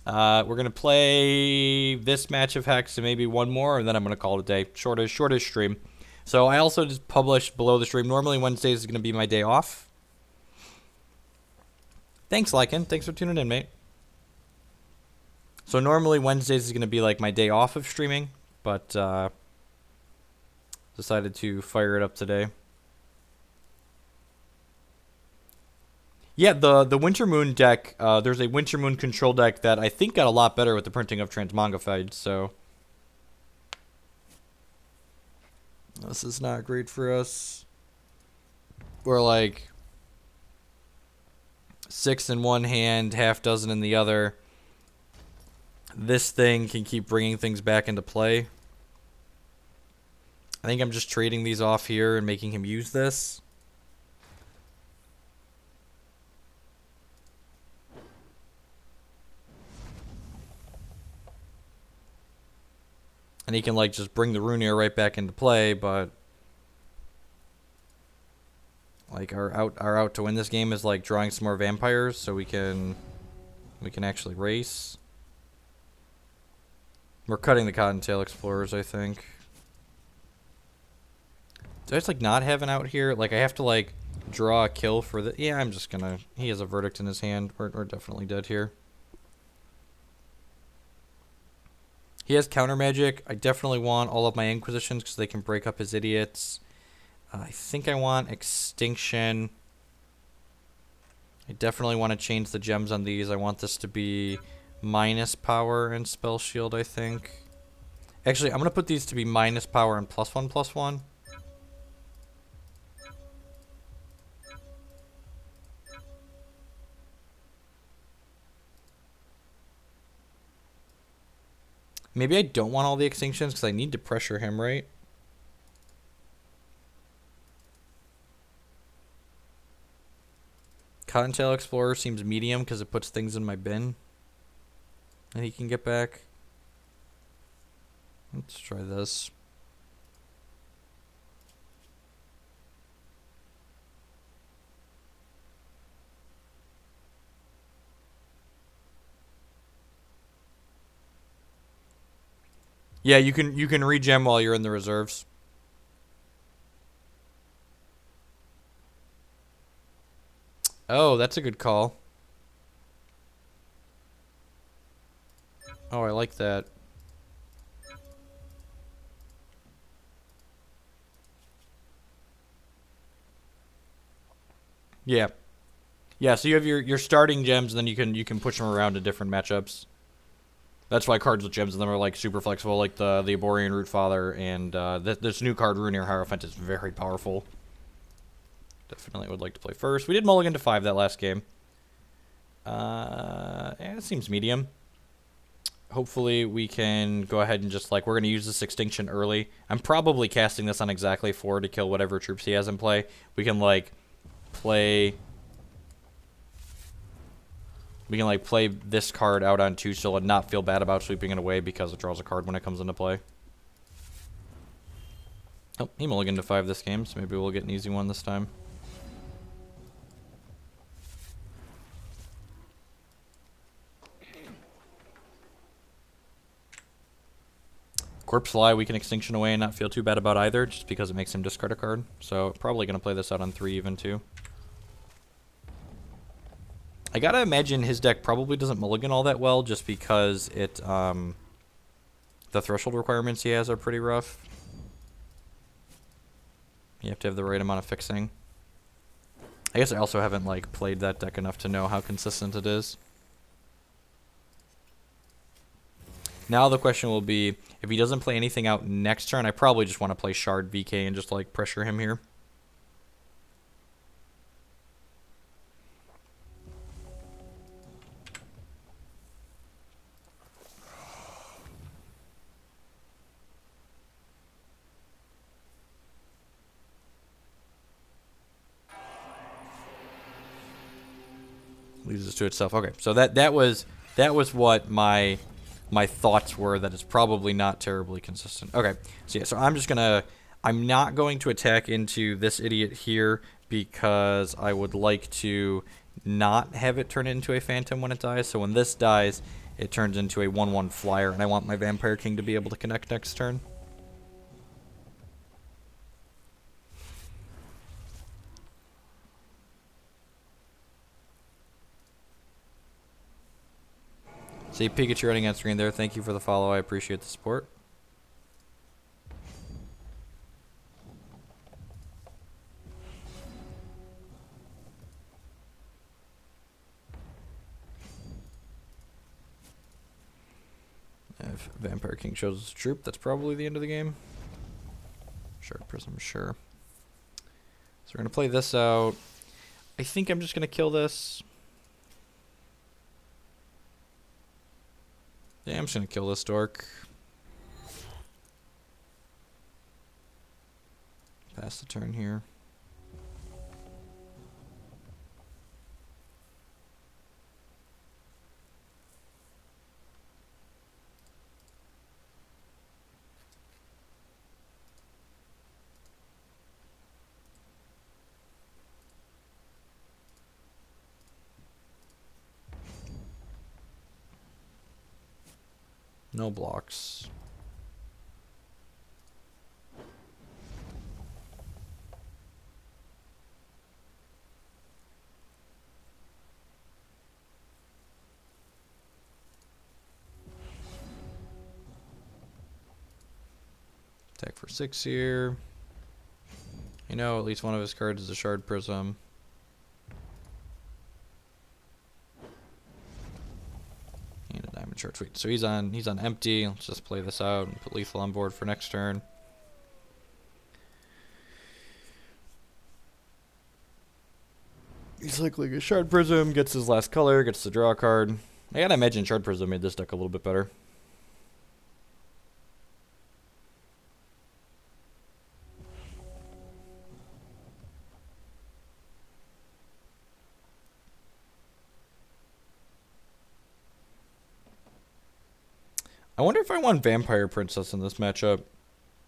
We're going to play this match of Hex and maybe one more, and then I'm going to call it a day. Shortest stream. So I also just published below the stream. Normally Wednesdays is going to be my day off. Thanks, Lycan. Thanks for tuning in, mate. So normally Wednesdays is going to be like my day off of streaming, but decided to fire it up today. Yeah, the Winter Moon deck, there's a Winter Moon control deck that I think got a lot better with the printing of Transmogrified, so this is not great for us. We're like 6 in one hand, half dozen in the other. This thing can keep bringing things back into play. I think I'm just trading these off here and making him use this. And he can like just bring the Runier right back into play, but like our out to win this game is like drawing some more vampires so we can actually race. We're cutting the Cottontail Explorers, I think. Do I just like not have an out here? Like I have to like draw a kill for the... Yeah, I'm just gonna... He has a Verdict in his hand. We're definitely dead here. He has counter magic. I definitely want all of my Inquisitions because they can break up his idiots. I think I want Extinction. I definitely want to change the gems on these. I want this to be minus power and spell shield, I think. Actually, I'm going to put these to be minus power and +1/+1. Maybe I don't want all the Extinctions because I need to pressure him, right? Cottontail Explorer seems medium because it puts things in my bin. And he can get back. Let's try this. Yeah, you can regen while you're in the reserves. Oh, that's a good call. Oh, I like that. Yeah. Yeah, so you have your starting gems, and then you can push them around to different matchups. That's why cards with gems in them are like super flexible, like the Aborian Rootfather, and this new card, Runier Hierophant, is very powerful. Definitely would like to play first. We did mulligan to 5 that last game. It seems medium. Hopefully we can go ahead and just like, we're going to use this Extinction early. I'm probably casting this on exactly 4 to kill whatever troops he has in play. We can like play... We can like play this card out on 2 so and not feel bad about sweeping it away because it draws a card when it comes into play. Oh, he mulliganed to 5 this game, so maybe we'll get an easy one this time. Corpse Fly we can Extinction away and not feel too bad about either, just because it makes him discard a card. So probably going to play this out on 3 even too. I gotta imagine his deck probably doesn't mulligan all that well, just because it, the threshold requirements he has are pretty rough. You have to have the right amount of fixing. I guess I also haven't, like, played that deck enough to know how consistent it is. Now the question will be, if he doesn't play anything out next turn, I probably just want to play Shard VK and just, like, pressure him here. Leaves us to itself. Okay, so that was what my thoughts were, that it's probably not terribly consistent. Okay, so yeah, so I'm not going to attack into this idiot here because I would like to not have it turn into a phantom when it dies. So when this dies, it turns into a 1/1 flyer, and I want my Vampire King to be able to connect next turn. See Pikachu running on screen there. Thank you for the follow. I appreciate the support. If Vampire King shows his troop, that's probably the end of the game. Shard Prism, sure. So we're going to play this out. I think I'm just going to kill this. Yeah, I'm just going to kill this dork. Pass the turn here. No blocks. Attack for 6 here. You know, at least one of his cards is a Shard Prism. And a Diamond Shard. Sweet. So he's on empty. Let's just play this out and put lethal on board for next turn. He's cycling a Shard Prism, gets his last color, gets to draw a card. I gotta imagine Shard Prism made this deck a little bit better. I wonder if I want Vampire Princess in this matchup.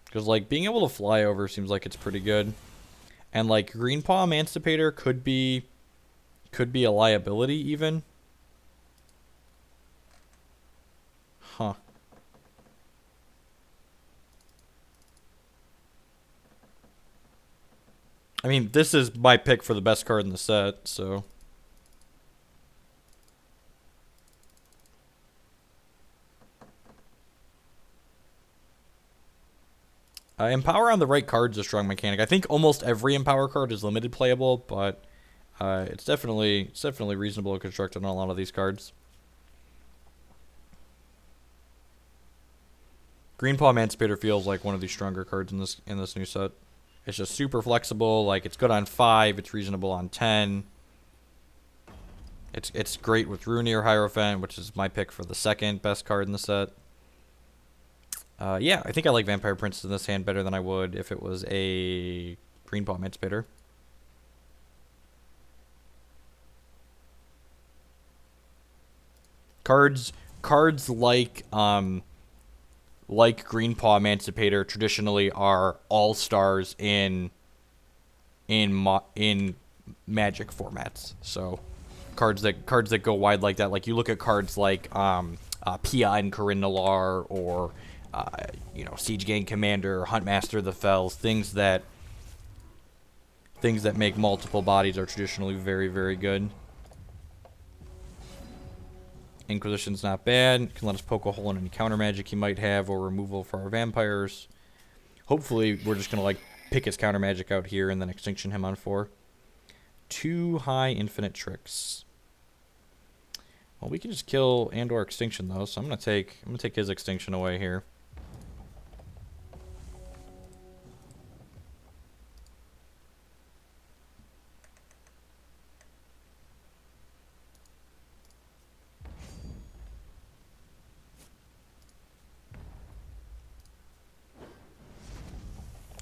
Because, like, being able to fly over seems like it's pretty good. And, like, Greenpaw Emancipator could be a liability, even. Huh. I mean, this is my pick for the best card in the set, so... Empower on the right card is a strong mechanic. I think almost every Empower card is limited playable, but it's definitely reasonable to construct on a lot of these cards. Greenpaw Emancipator feels like one of the stronger cards in this new set. It's just super flexible. Like, it's good on 5. It's reasonable on 10. It's great with Runir Hierophant, which is my pick for the second best card in the set. Yeah, I think I like Vampire Princess in this hand better than I would if it was a Greenpaw Emancipator. Cards like Greenpaw Emancipator traditionally are all-stars in Magic formats. So cards that go wide like that, like you look at cards like Pia and Corinne Nalaar or you know, Siege Gang Commander, Huntmaster of the Fells, things that make multiple bodies are traditionally very, very good. Inquisition's not bad. Can let us poke a hole in any counter magic he might have, or removal for our vampires. Hopefully, we're just gonna like pick his counter magic out here and then extinction him on 4. 2 high infinite tricks. Well, we can just kill and/or extinction though, so I'm gonna take his extinction away here.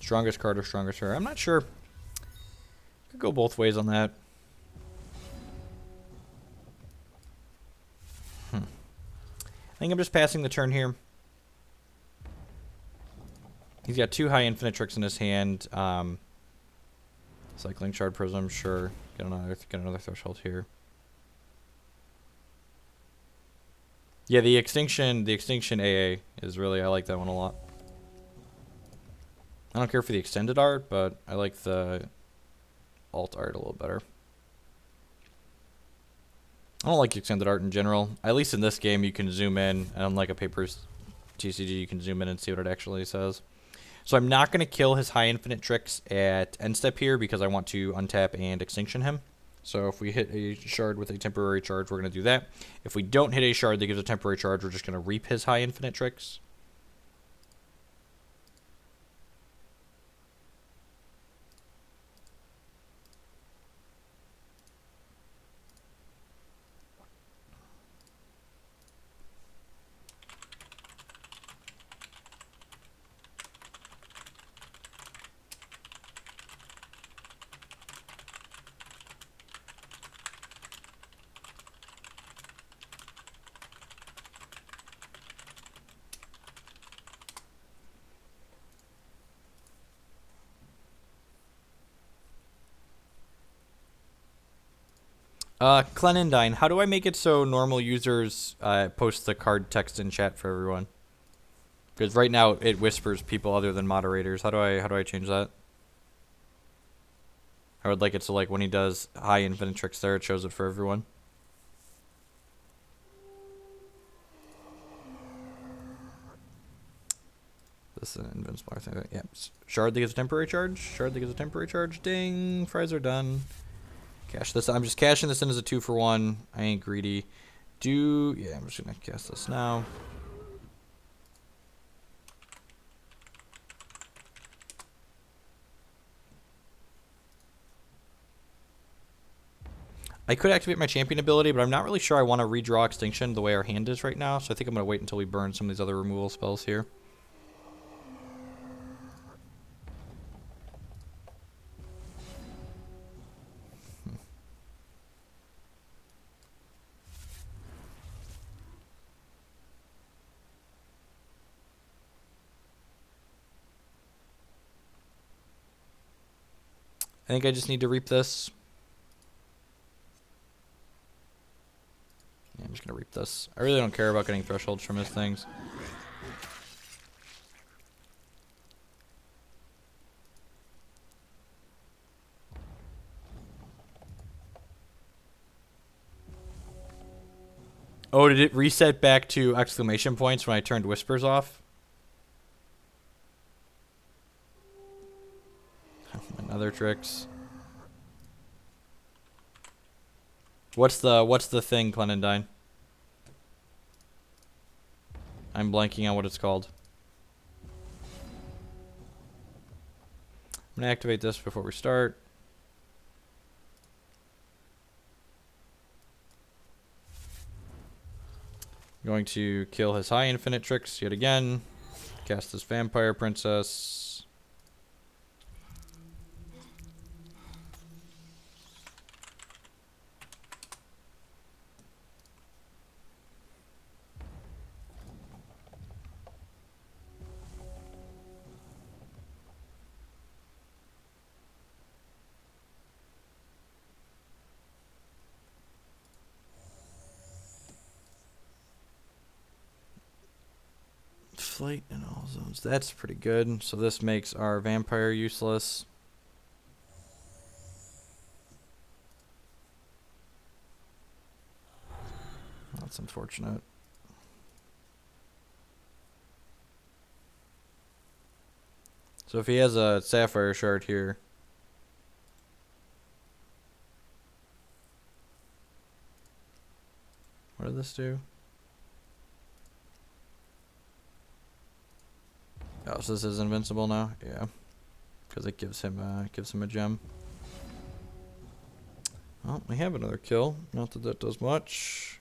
Strongest card or strongest card? I'm not sure. Could go both ways on that. I think I'm just passing the turn here. He's got 2 high infinite tricks in his hand. Cycling Shard Prism, sure. Get another threshold here. Yeah, the extinction AA is really, I like that one a lot. I don't care for the extended art, but I like the alt art a little better. I don't like extended art in general. At least in this game, you can zoom in. And unlike a Papers TCG, you can zoom in and see what it actually says. So I'm not going to kill his high infinite tricks at end step here because I want to untap and extinction him. So if we hit a shard with a temporary charge, we're going to do that. If we don't hit a shard that gives a temporary charge, we're just going to reap his high infinite tricks. Clenendine, how do I make it so normal users post the card text in chat for everyone? Because right now it whispers people other than moderators. How do I change that? I would like it so like when he does high infinite tricks there, it shows it for everyone. This is an invincible thing. Yeah. Shard that gives a temporary charge. Shard that gives a temporary charge. Ding. Fries are done. Cash this. I'm just cashing this in as a 2-for-1. I ain't greedy. Yeah, I'm just gonna cast this now. I could activate my champion ability, but I'm not really sure I want to redraw extinction the way our hand is right now, so I think I'm gonna wait until we burn some of these other removal spells here. I think I just need to reap this. Yeah, I'm just gonna reap this. I really don't care about getting thresholds from his things. Oh, did it reset back to exclamation points when I turned whispers off? Other tricks. What's the thing, Clenendine? I'm blanking on what it's called. I'm gonna activate this before we start. I'm going to kill his high infinite tricks yet again. Cast this Vampire Princess. Fight in all zones. That's pretty good. So this makes our vampire useless. That's unfortunate. So if he has a sapphire shard here. What did this do? Oh, so this is invincible now? Yeah. Because it gives him a gem. Well, we have another kill. Not that that does much.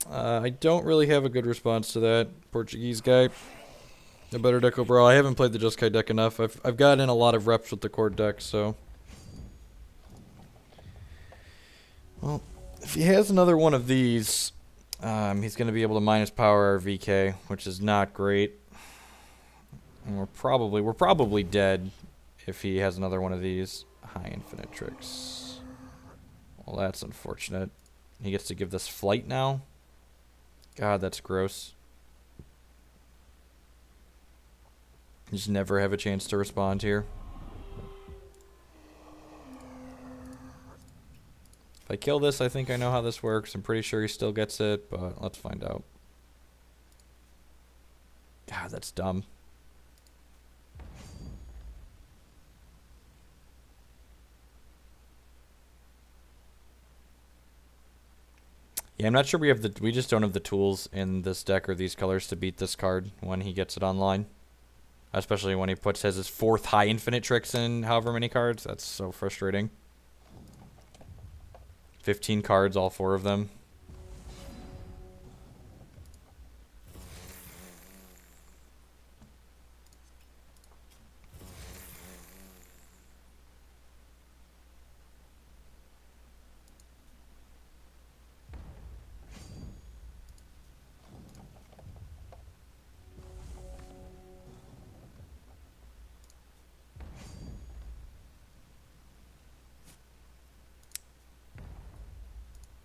I don't really have a good response to that Portuguese guy. A better deck overall. I haven't played the Jeskai deck enough. I've gotten a lot of reps with the core deck, so. Well, if he has another one of these, he's going to be able to minus power our VK, which is not great. And we're probably dead if he has another one of these. High infinite tricks. Well, that's unfortunate. He gets to give this flight now. God, that's gross. You just never have a chance to respond here. If I kill this, I think I know how this works. I'm pretty sure he still gets it, but let's find out. God, that's dumb. Yeah, I'm not sure we just don't have the tools in this deck or these colors to beat this card when he gets it online. Especially when he has his 4th high infinite tricks in however many cards. That's so frustrating. 15 cards, all 4 of them.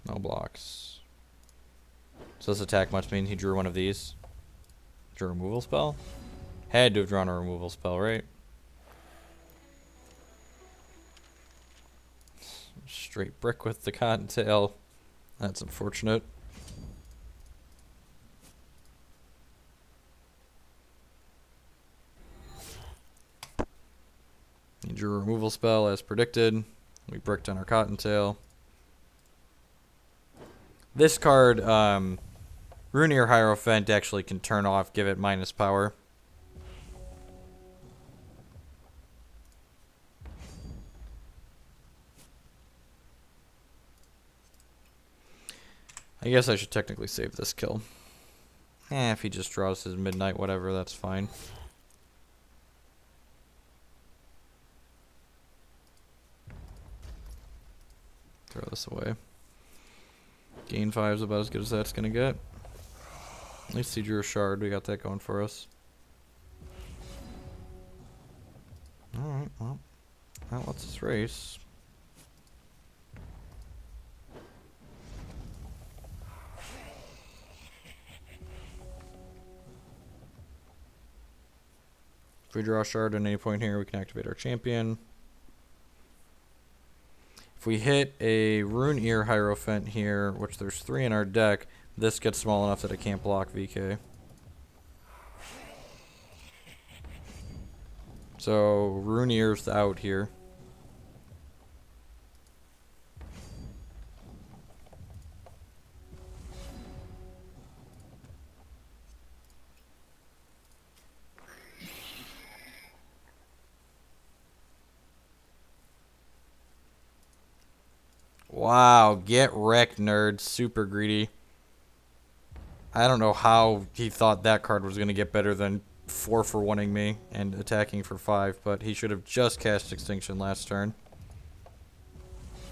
No blocks. So this attack must mean he drew one of these. Drew a removal spell? Had to have drawn a removal spell, right? Straight brick with the Cottontail. That's unfortunate. He drew a removal spell as predicted. We bricked on our Cottontail. This card, Runir Hierophant actually can turn off, give it minus power. I guess I should technically save this kill. If he just draws his midnight, whatever, that's fine. Throw this away. Gain 5 is about as good as that's going to get. At least he drew a shard. We got that going for us. Alright, well. That lets us race. If we draw a shard at any point here, we can activate our champion. If we hit a Runir Hierophant here, which there's 3 in our deck, this gets small enough that it can't block VK. So Runir's out here. Wow, get wrecked, nerd. Super greedy. I don't know how he thought that card was going to get better than 4 for 1ing me and attacking for 5, but he should have just cast Extinction last turn.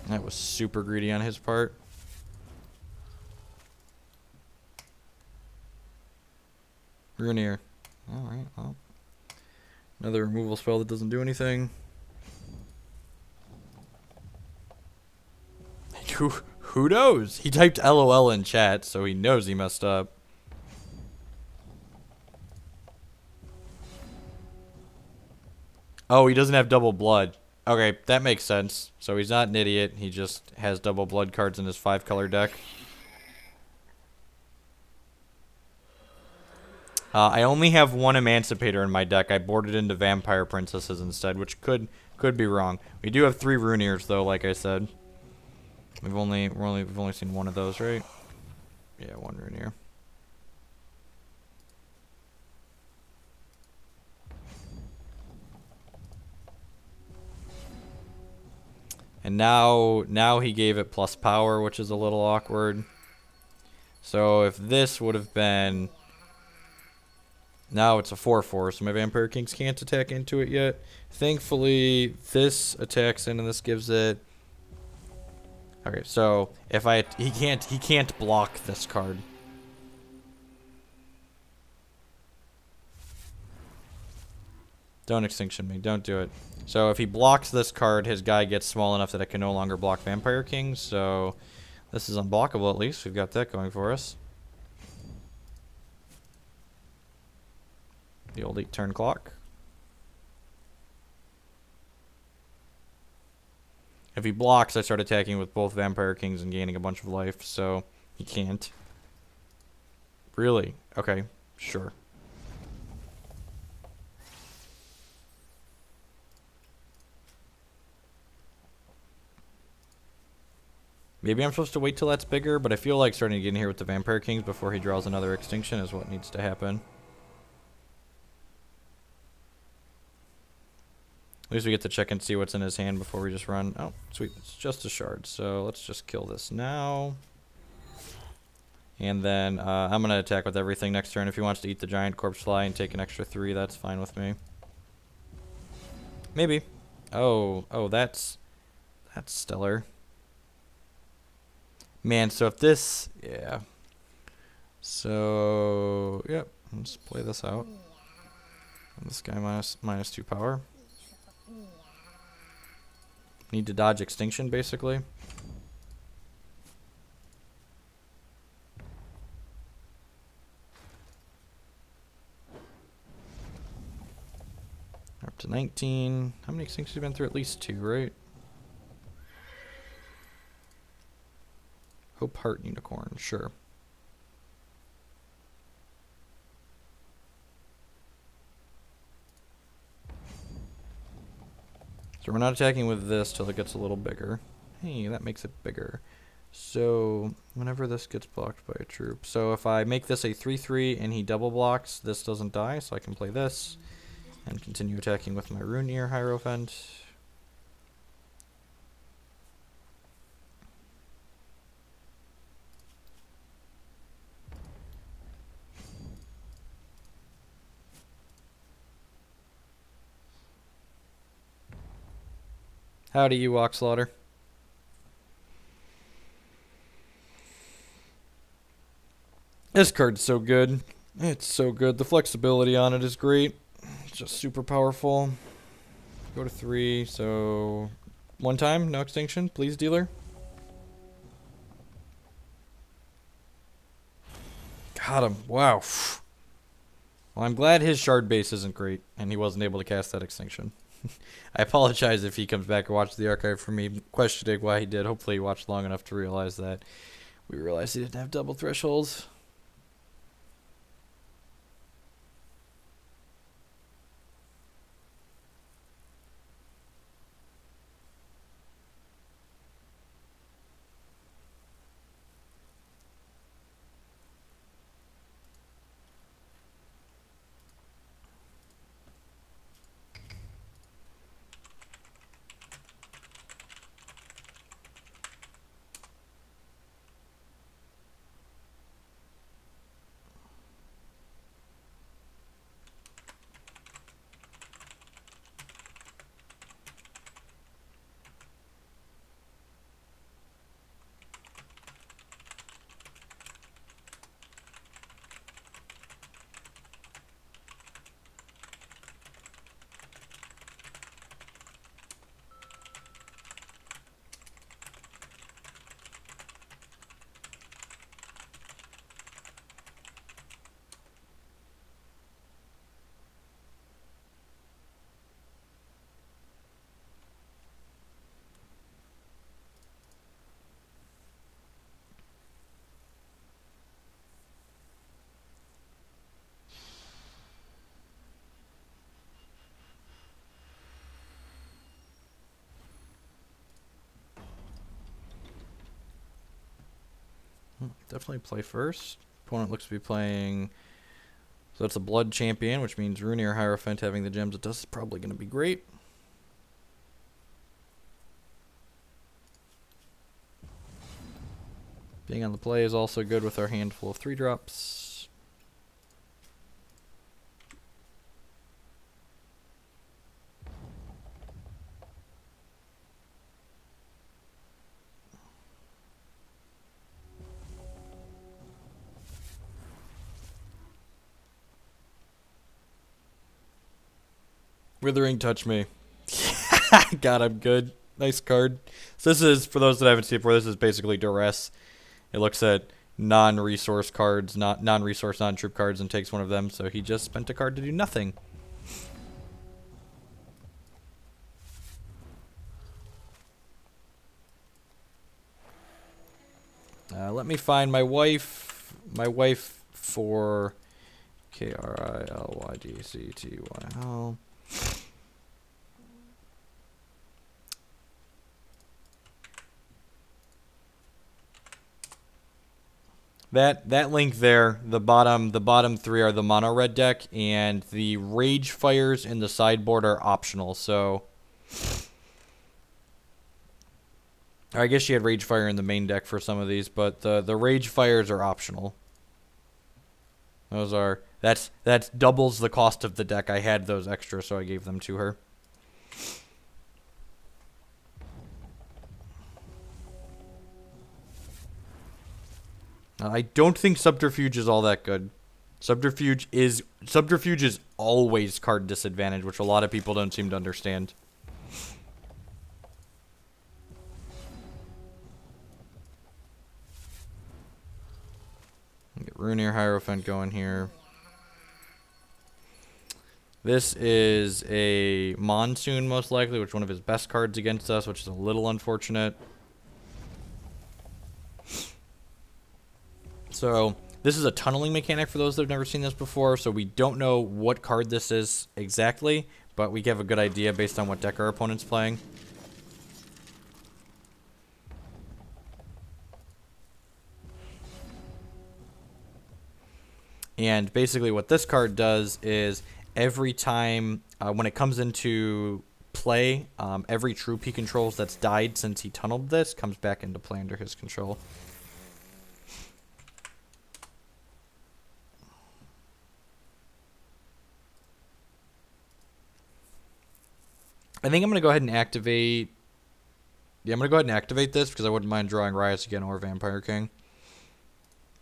That was super greedy on his part. Runir. Alright, well. Another removal spell that doesn't do anything. Who knows? He typed LOL in chat, so he knows he messed up. Oh, he doesn't have double blood. Okay, that makes sense. So he's not an idiot. He just has double blood cards in his 5-color deck. I only have one Emancipator in my deck. I boarded into Vampire Princesses instead, which could be wrong. We do have 3 Runeers though, like I said. We've only seen one of those, right? Yeah, 1 Runeer. And now he gave it plus power, which is a little awkward. So if this would have been... Now it's a 4/4, so my Vampire Kings can't attack into it yet. Thankfully, this attacks in and this gives it... Okay, so if he can't block this card. Don't extinction me, don't do it. So if he blocks this card, his guy gets small enough that it can no longer block Vampire Kings, so this is unblockable at least. We've got that going for us. The old 8-turn clock. If he blocks, I start attacking with both Vampire Kings and gaining a bunch of life, so he can't. Really? Okay, sure. Maybe I'm supposed to wait till that's bigger, but I feel like starting to get in here with the Vampire Kings before he draws another extinction is what needs to happen. At least we get to check and see what's in his hand before we just run. Oh, sweet. It's just a shard. So let's just kill this now. And then I'm going to attack with everything next turn. If he wants to eat the giant corpse fly and take an extra 3, that's fine with me. Maybe. Oh, that's stellar. Man, so if this... Yeah. So, yep. Let's play this out. And this guy minus 2 power. Need to dodge extinction, basically. Up to 19. How many extinctions have you been through? At least 2, right? Hope Heart Unicorn, sure. So we're not attacking with this till it gets a little bigger. Hey, that makes it bigger. So whenever this gets blocked by a troop. So if I make this a 3/3 and he double blocks, this doesn't die, so I can play this and continue attacking with my Runeer Hierophant. Howdy, you Walk Slaughter. This card's so good. It's so good. The flexibility on it is great. It's just super powerful. Go to 3, so 1 time, no extinction, please, dealer. Got him. Wow. Well, I'm glad his shard base isn't great, and he wasn't able to cast that extinction. I apologize if he comes back and watches the archive for me questioning why he did. Hopefully he watched long enough to realize that we realized he didn't have double thresholds. definitely play first. Opponent looks to be playing... So that's a Blood Champion, which means Runir Hierophant having the gems it does is probably going to be great. Being on the play is also good with our handful of 3-drops. Withering Touch Me. God, I'm good. Nice card. So this is, for those that haven't seen it before, this is basically Duress. It looks at non-resource cards, non-resource, non-troop cards, and takes one of them. So he just spent a card to do nothing. Let me find my wife. My wife for KRILYDCTYL. That link there, the bottom 3 are the mono red deck, and the Rage Fires in the sideboard are optional. So I guess she had Rage Fire in the main deck for some of these, but the Rage Fires are optional. Those are that's doubles the cost of the deck. I had those extra, so I gave them to her. I don't think Subterfuge is all that good. Subterfuge is always card disadvantage, which a lot of people don't seem to understand. Get Runir Hierophant going here. This is a Monsoon, most likely, which is one of his best cards against us, which is a little unfortunate. So this is a tunneling mechanic for those that have never seen this before, so we don't know what card this is exactly, but we have a good idea based on what deck our opponent's playing. And basically what this card does is every time when it comes into play, every troop he controls that's died since he tunneled this comes back into play under his control. I think I'm going to go ahead and activate... Yeah, I'm going to go ahead and activate this because I wouldn't mind drawing Riot again or Vampire King.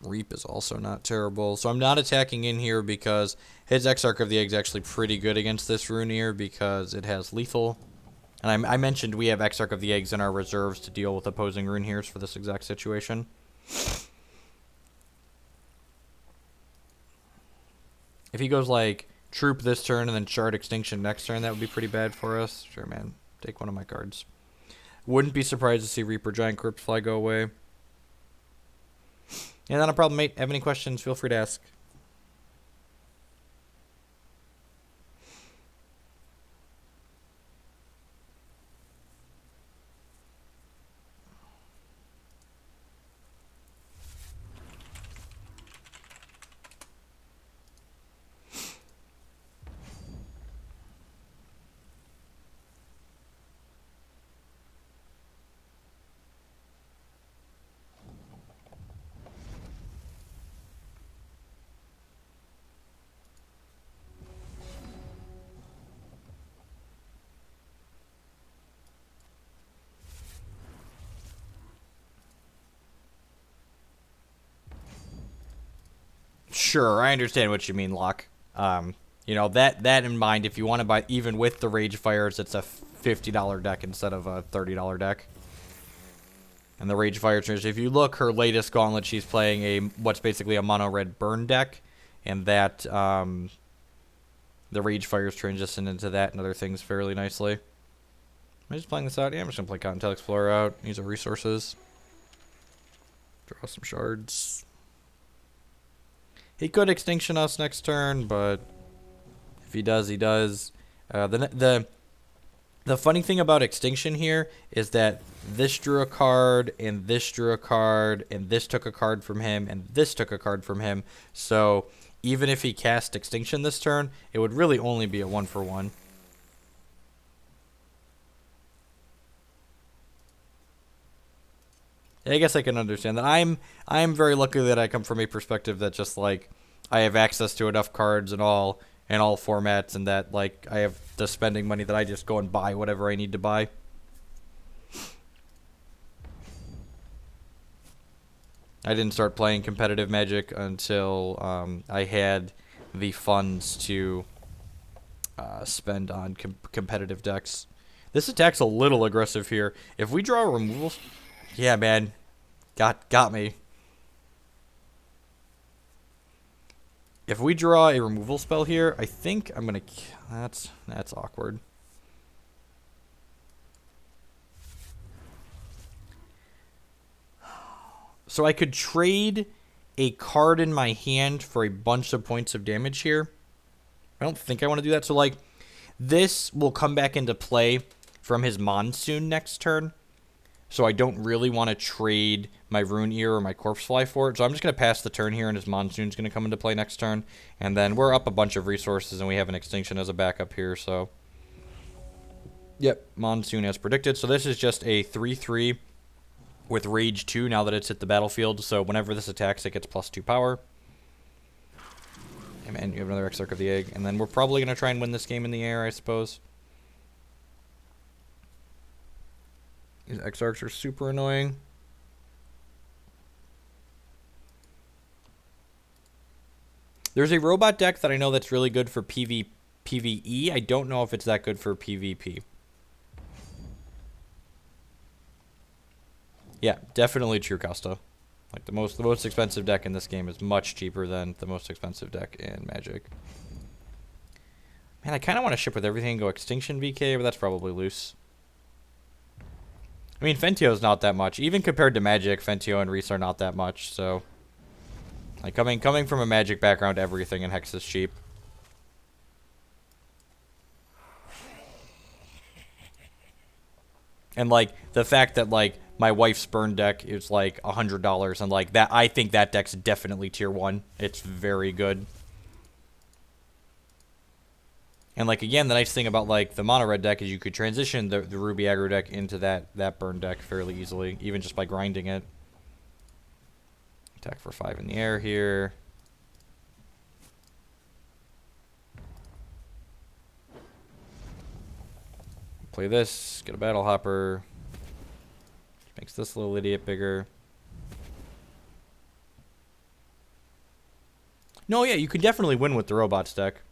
Reap is also not terrible. So I'm not attacking in here because his Exarch of the Egg is actually pretty good against this Runir because it has lethal. And I mentioned we have Exarch of the Eggs in our reserves to deal with opposing Runeirs for this exact situation. If he goes like... Troop this turn and then Shard Extinction next turn, that would be pretty bad for us. Sure, man. Take one of my cards. Wouldn't be surprised to see Reaper Giant Crypt Fly go away. Yeah, not a problem, mate. Have any questions, feel free to ask. Sure, I understand what you mean, Locke. You know, that in mind, if you want to buy, even with the Rage Fires, it's a $50 deck instead of a $30 deck. And the Rage Fires, if you look, her latest gauntlet, she's playing what's basically a mono-red burn deck, and that, the Rage Fires transition into that and other things fairly nicely. Am I just playing this out? Yeah, I'm just going to play Cottontail Explorer out. Use our resources. Draw some shards. He could Extinction us next turn, but if he does, he does. The The funny thing about Extinction here is that this drew a card, and this drew a card, and this took a card from him, and this took a card from him. So even if he cast Extinction this turn, it would really only be a 1-for-1. I guess I can understand that. I'm very lucky that I come from a perspective that just like I have access to enough cards and all in all formats, and that like I have the spending money that I just go and buy whatever I need to buy. I didn't start playing competitive Magic until I had the funds to spend on competitive decks. This attack's a little aggressive here. If we draw removals, yeah, man, got me. If we draw a removal spell here, I think I'm gonna. That's awkward. So I could trade a card in my hand for a bunch of points of damage here. I don't think I want to do that. So like, this will come back into play from his Monsoon next turn. So I don't really want to trade my Rune Ear or my Corpse Fly for it. So I'm just going to pass the turn here, and his Monsoon's going to come into play next turn. And then we're up a bunch of resources, and we have an Extinction as a backup here. So, yep, Monsoon as predicted. So this is just a 3/3 with Rage 2 now that it's hit the battlefield. So whenever this attacks, it gets +2 power. And you have another Exarch of the Egg. And then we're probably going to try and win this game in the air, I suppose. These Exarchs are super annoying. There's a robot deck that I know that's really good for PvE. I don't know if it's that good for PvP. Yeah, definitely True Costa. Like the most expensive deck in this game is much cheaper than the most expensive deck in Magic. Man, I kind of want to ship with everything and go Extinction VK, but that's probably loose. I mean, Fentio's not that much. Even compared to Magic, Fentio and Reese are not that much, so... Like, coming from a Magic background, everything in Hex is cheap. And, like, the fact that, like, my wife's burn deck is, like, $100, and, like, that, I think that deck's definitely tier 1. It's very good. And, like, again, the nice thing about, like, the mono-red deck is you could transition the Ruby aggro deck into that burn deck fairly easily, even just by grinding it. Attack for 5 in the air here. Play this, get a Battle Hopper. Makes this little idiot bigger. No, yeah, you can definitely win with the robots deck.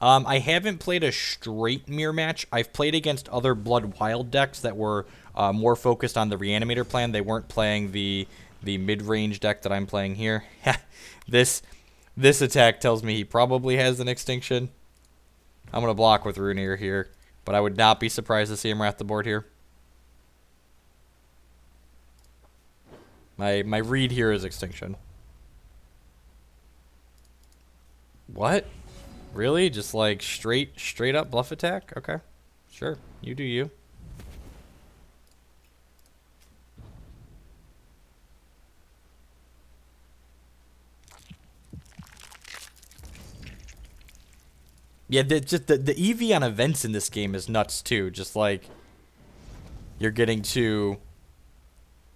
I haven't played a straight mirror match. I've played against other Blood Wild decks that were more focused on the Reanimator plan. They weren't playing the mid-range deck that I'm playing here. This attack tells me he probably has an Extinction. I'm going to block with Rune Ear here, but I would not be surprised to see him wrath the board here. My read here is Extinction. What? Really? Just like straight up bluff attack? Okay. Sure. You do you. Yeah, the EV on events in this game is nuts too. Just like you're getting to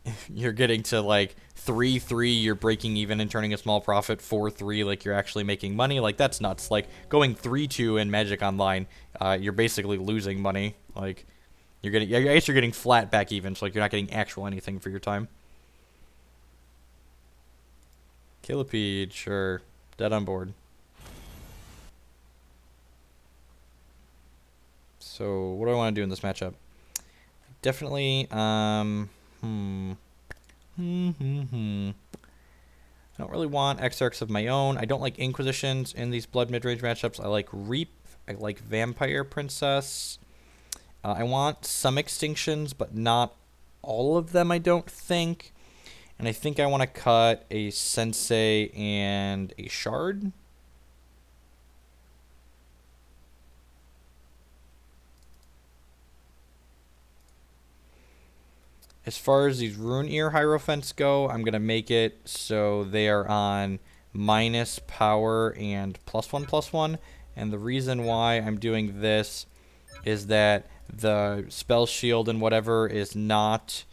like 3-3, you're breaking even and turning a small profit. 4-3, like you're actually making money. Like that's nuts. Like going 3-2 in Magic Online, you're basically losing money. Like I guess you're getting flat back even. So like you're not getting actual anything for your time. Killipede, sure. Dead on board. So what do I want to do in this matchup? Definitely, I don't really want Exarchs of my own. I don't like Inquisitions in these Blood mid-range matchups. I like Reap. I like Vampire Princess. I want some Extinctions, but not all of them, I don't think. And I think I want to cut a Sensei and a Shard. As far as these Runeir Hierophants go, I'm going to make it so they are on minus power and +1/+1. And the reason why I'm doing this is that the spell shield and whatever is not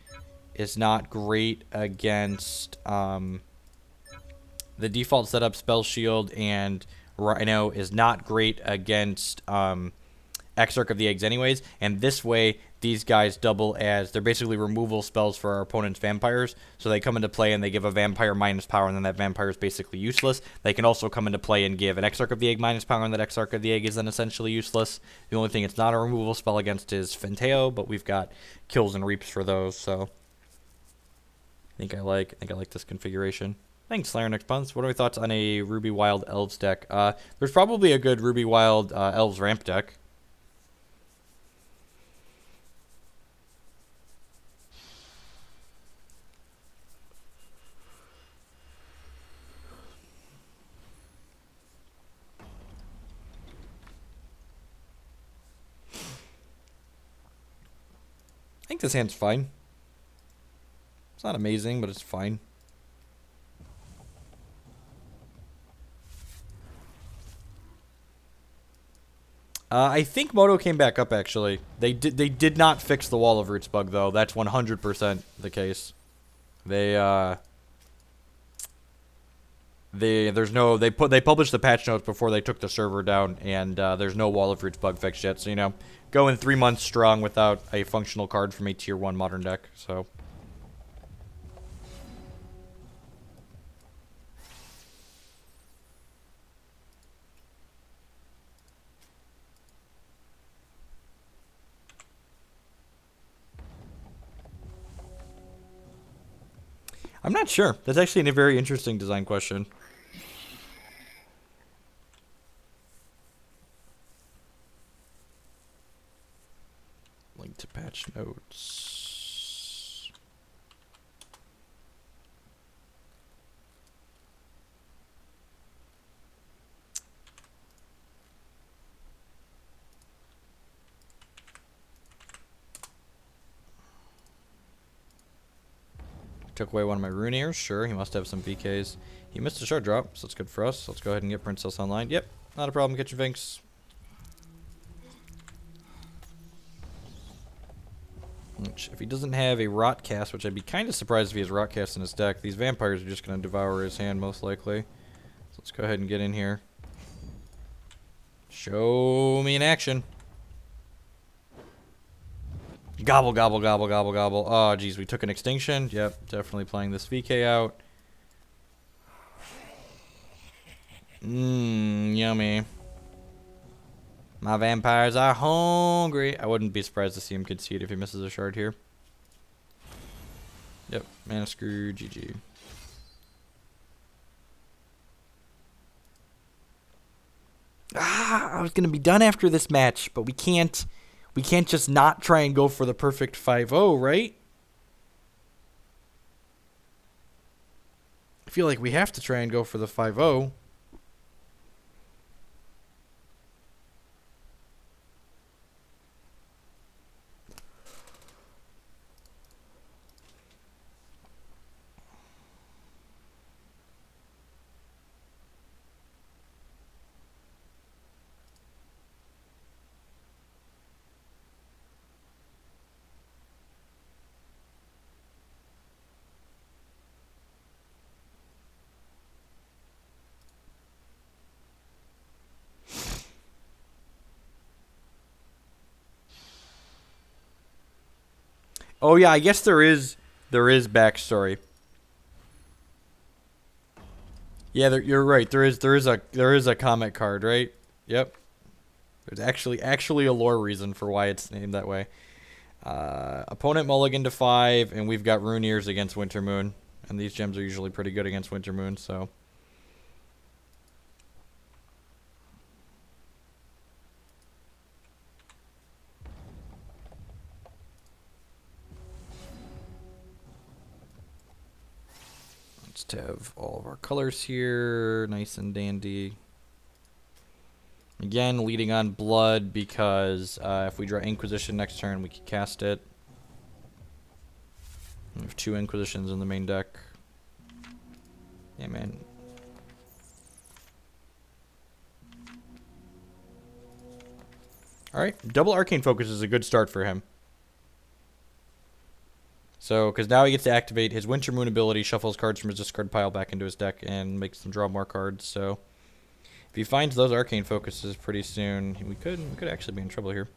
great against the default setup spell shield, and Rhino is not great against Exarch of the Eggs anyways, and this way these guys double as they're basically removal spells for our opponent's vampires. So they come into play and they give a vampire minus power, and then that vampire is basically useless. They can also come into play and give an Exarch of the Egg minus power, and that Exarch of the Egg is then essentially useless. The only thing it's not a removal spell against is Fenteo, but we've got kills and reaps for those, so I think I like this configuration. Thanks, Slayer Next Punts. What are your thoughts on a Ruby Wild Elves deck? There's probably a good Ruby Wild Elves ramp deck. I think this hand's fine. It's not amazing, but it's fine. I think Moto came back up, actually. They did not fix the Wall of Roots bug, though. That's 100% the case. They published the patch notes before they took the server down, and there's no Wall of Roots bug fixed yet. So, you know, going 3 months strong without a functional card from a tier 1 modern deck. So I'm not sure. That's actually a very interesting design question. Link to patch notes. Took away one of my Runeers. Sure, he must have some VKs. He missed a shard drop, so that's good for us. Let's go ahead and get Princess online. Yep, not a problem, Kitchen Finks. If he doesn't have a Rotcast, which I'd be kind of surprised if he has Rotcast in his deck, these vampires are just going to devour his hand, most likely. So let's go ahead and get in here. Show me in action. Gobble, gobble, gobble, gobble, gobble. Oh, geez, we took an extinction. Yep, definitely playing this VK out. Yummy. My vampires are hungry. I wouldn't be surprised to see him concede if he misses a shard here. Yep, mana screw, GG. I was going to be done after this match, but we can't. We can't just not try and go for the perfect 5-0, right? I feel like we have to try and go for the 5-0. Oh yeah, I guess there is backstory. Yeah, you're right. There is a comment card, right? Yep. There's actually a lore reason for why it's named that way. Opponent mulligan to 5, and we've got Runeers against Wintermoon, and these gems are usually pretty good against Wintermoon, so. Let's have all of our colors here, nice and dandy. Again, leading on Blood because if we draw Inquisition next turn, we can cast it. I have 2 Inquisitions in the main deck. Yeah, man. Alright, double Arcane Focus is a good start for him. So, because now he gets to activate his Winter Moon ability, shuffles cards from his discard pile back into his deck, and makes them draw more cards. So, if he finds those Arcane Focuses pretty soon, we could actually be in trouble here.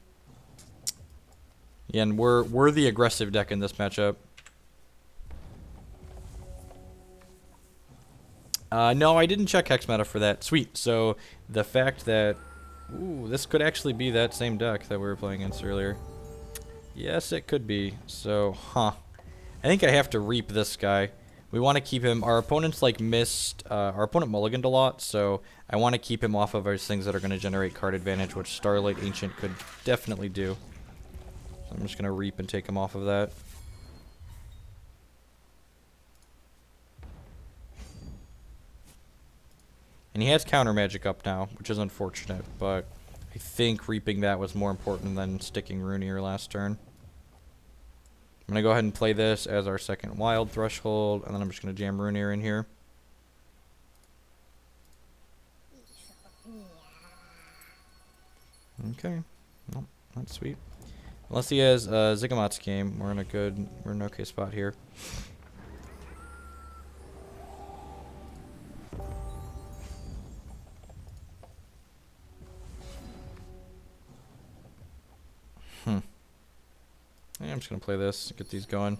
Yeah, and we're the aggressive deck in this matchup. No, I didn't check Hex Meta for that. Sweet. So, the fact that... Ooh, this could actually be that same deck that we were playing against earlier. Yes, it could be. So, I think I have to reap this guy. We want to keep him... Our opponent's, like, missed... our opponent mulliganed a lot, so I want to keep him off of those things that are going to generate card advantage, which Starlight Ancient could definitely do. So I'm just going to reap and take him off of that. And he has counter magic up now, which is unfortunate, but I think reaping that was more important than sticking Runeir last turn. I'm going to go ahead and play this as our second wild threshold, and then I'm just going to jam Runeir in here. Okay. Well, that's sweet. Unless he has Ziggumat's game, we're in an okay spot here. Yeah, I'm just going to play this, get these going.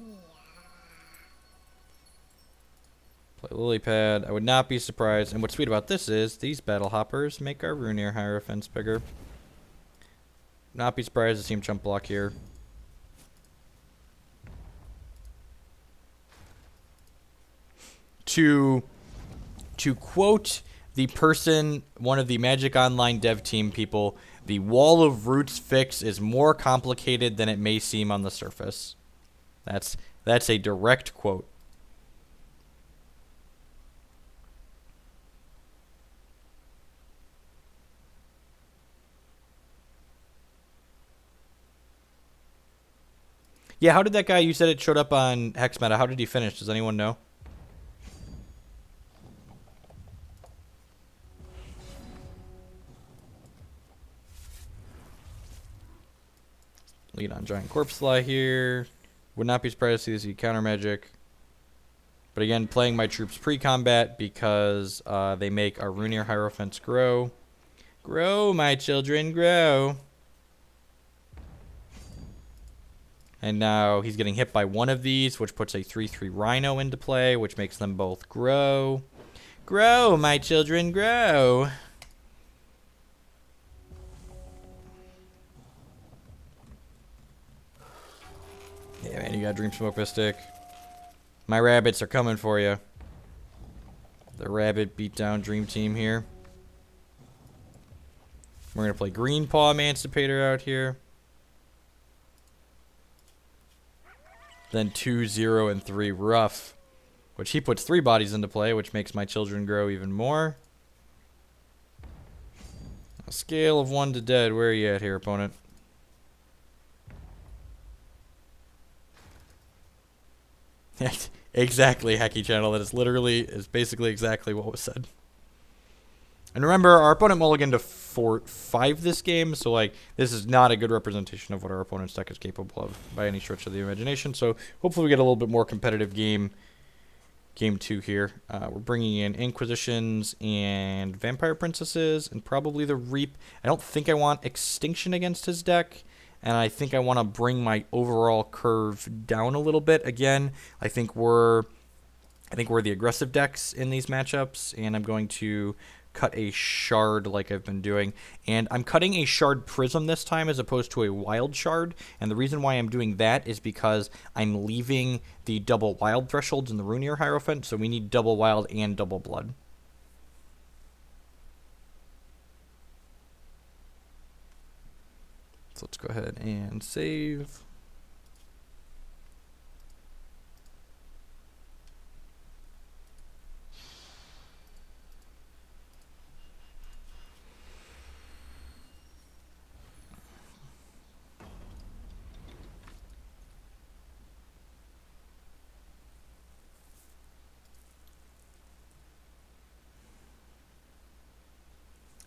Play Lily Pad. I would not be surprised. And what's sweet about this is these Battle Hoppers make our Runeir Hierophants bigger. Not be surprised to see him jump block here. To quote the person, one of the Magic Online dev team people, the Wall of Roots fix is more complicated than it may seem on the surface. That's a direct quote. Yeah, how did that guy, you said it showed up on Hex Meta, how did he finish? Does anyone know? Lead on Giant Corpse Fly here. Would not be surprised to see this counter magic. But again, playing my troops pre-combat because they make our Runeir Hierophants grow. Grow, my children, grow. And now he's getting hit by one of these, which puts a 3/3 Rhino into play, which makes them both grow. Grow, my children, grow. Yeah, man, you got Dream Smoke Mystic. My rabbits are coming for you. The rabbit beatdown Dream Team here. We're going to play Green Paw Emancipator out here. Then 2, 0, and 3 Rough. Which he puts 3 bodies into play, which makes my children grow even more. A scale of 1 to dead. Where are you at here, opponent? Exactly, Hacky Channel. That is basically exactly what was said. And remember, our opponent mulliganed to 4-5 this game, so like this is not a good representation of what our opponent's deck is capable of by any stretch of the imagination. So hopefully we get a little bit more competitive game 2 here. We're bringing in Inquisitions and Vampire Princesses and probably the Reap. I don't think I want Extinction against his deck. And I think I want to bring my overall curve down a little bit. Again, I think we're the aggressive decks in these matchups, and I'm going to cut a shard like I've been doing. And I'm cutting a shard prism this time as opposed to a wild shard. And the reason why I'm doing that is because I'm leaving the double wild thresholds in the Runeir Hierophant, so we need double wild and double blood. So let's go ahead and save.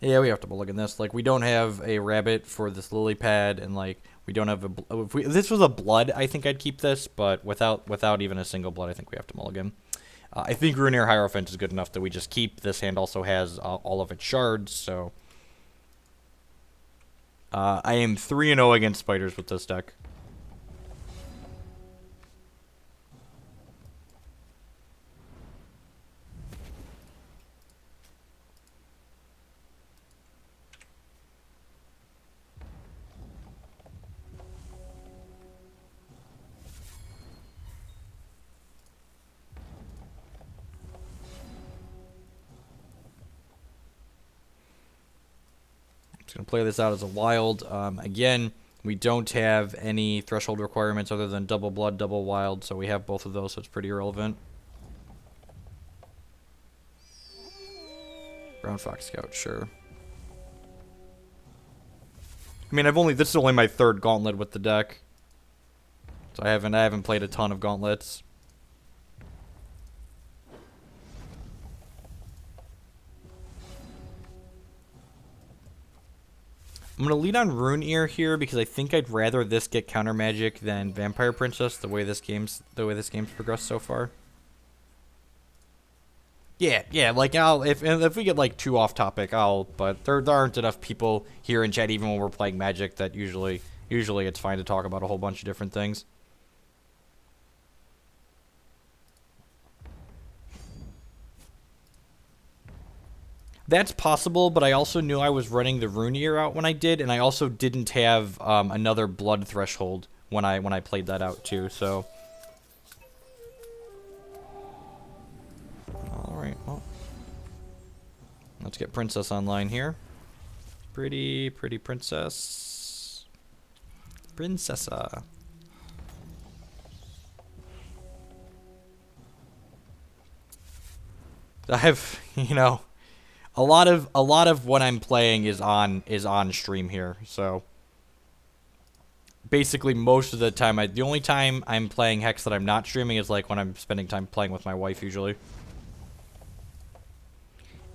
Yeah, we have to mulligan this. Like, we don't have a rabbit for this lily pad, and like we don't have a. If this was a blood, I think I'd keep this, but without even a single blood, I think we have to mulligan. I think Runeair Hierophant is good enough that we just keep. This hand also has all of its shards, so I am 3-0 against spiders with this deck. Going to play this out as a wild. Again, we don't have any threshold requirements other than double blood, double wild, so we have both of those, so it's pretty irrelevant. Brown Fox Scout, sure. I mean, this is only my third gauntlet with the deck, so I haven't played a ton of gauntlets. I'm going to lead on Runeair here because I think I'd rather this get counter magic than Vampire Princess the way this game's progressed so far. Yeah, like if we get like too off topic, but there aren't enough people here in chat even when we're playing Magic that usually it's fine to talk about a whole bunch of different things. That's possible, but I also knew I was running the Runeair out when I did, and I also didn't have another blood threshold when I played that out too. So, all right, well, let's get Princess online here. Pretty princess, Princessa. I have, a lot of what I'm playing is on stream here. So basically most of the time the only time I'm playing Hex that I'm not streaming is like when I'm spending time playing with my wife usually.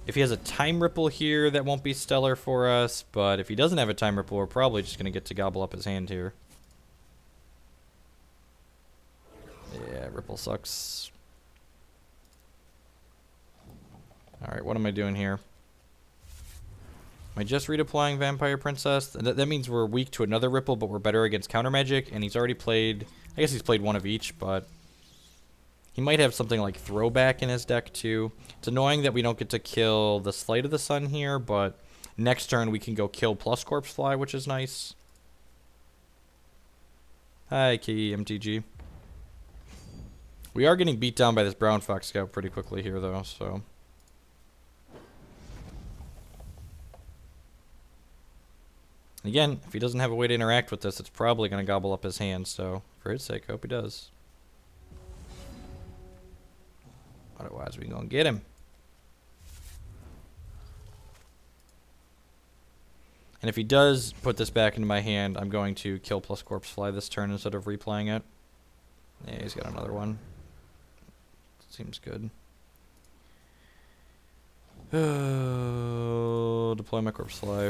If he has a Time Ripple here, that won't be stellar for us, but if he doesn't have a Time Ripple, we're probably just going to get to gobble up his hand here. Yeah, Ripple sucks. Alright, what am I doing here? Am I just redeploying Vampire Princess? That means we're weak to another Ripple, but we're better against counter magic, and he's already played... I guess he's played one of each, but... he might have something like Throwback in his deck, too. It's annoying that we don't get to kill the Sleight of the Sun here, but next turn we can go kill plus Corpse Fly, which is nice. Hi, KEMTG. We are getting beat down by this Brown Fox Scout pretty quickly here, though, so... again, if he doesn't have a way to interact with this, it's probably going to gobble up his hand, so for his sake, I hope he does. Otherwise, we're going to get him. And if he does put this back into my hand, I'm going to kill plus Corpse Fly this turn instead of replaying it. Yeah, he's got another one. Seems good. Deploy my Corpse Fly.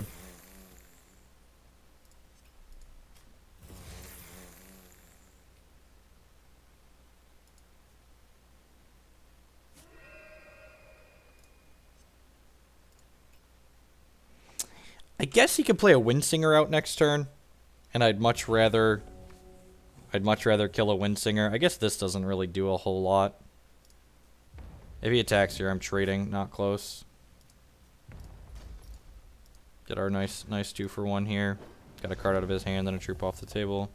I guess he could play a Windsinger out next turn, and I'd much rather kill a Windsinger. I guess this doesn't really do a whole lot. If he attacks here, I'm trading, not close. Get our nice 2-for-1 here. Got a card out of his hand, then a troop off the table.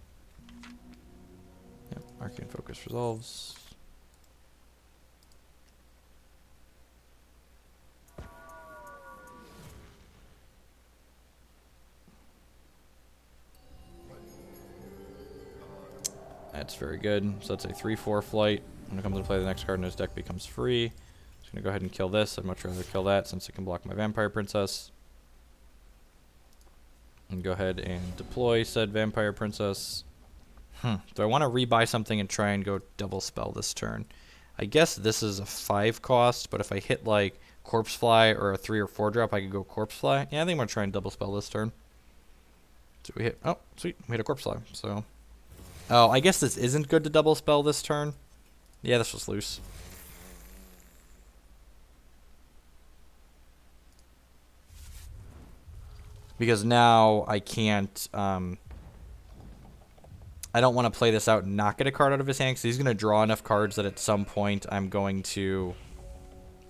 Yep, Arcane Focus resolves. That's very good. So that's a 3-4 flight. When it comes to play, the next card in his deck becomes free. Just going to go ahead and kill this. I'd much rather kill that since it can block my Vampire Princess. And go ahead and deploy said Vampire Princess. Do I want to rebuy something and try and go double spell this turn? I guess this is a 5 cost, but if I hit like Corpse Fly or a 3 or 4 drop, I could go Corpse Fly. Yeah, I think I'm going to try and double spell this turn. So we hit, oh, sweet, we hit a Corpse Fly, so. Oh, I guess this isn't good to double spell this turn. Yeah, this was loose. Because now I can't, I don't want to play this out and not get a card out of his hand, because he's going to draw enough cards that at some point I'm going to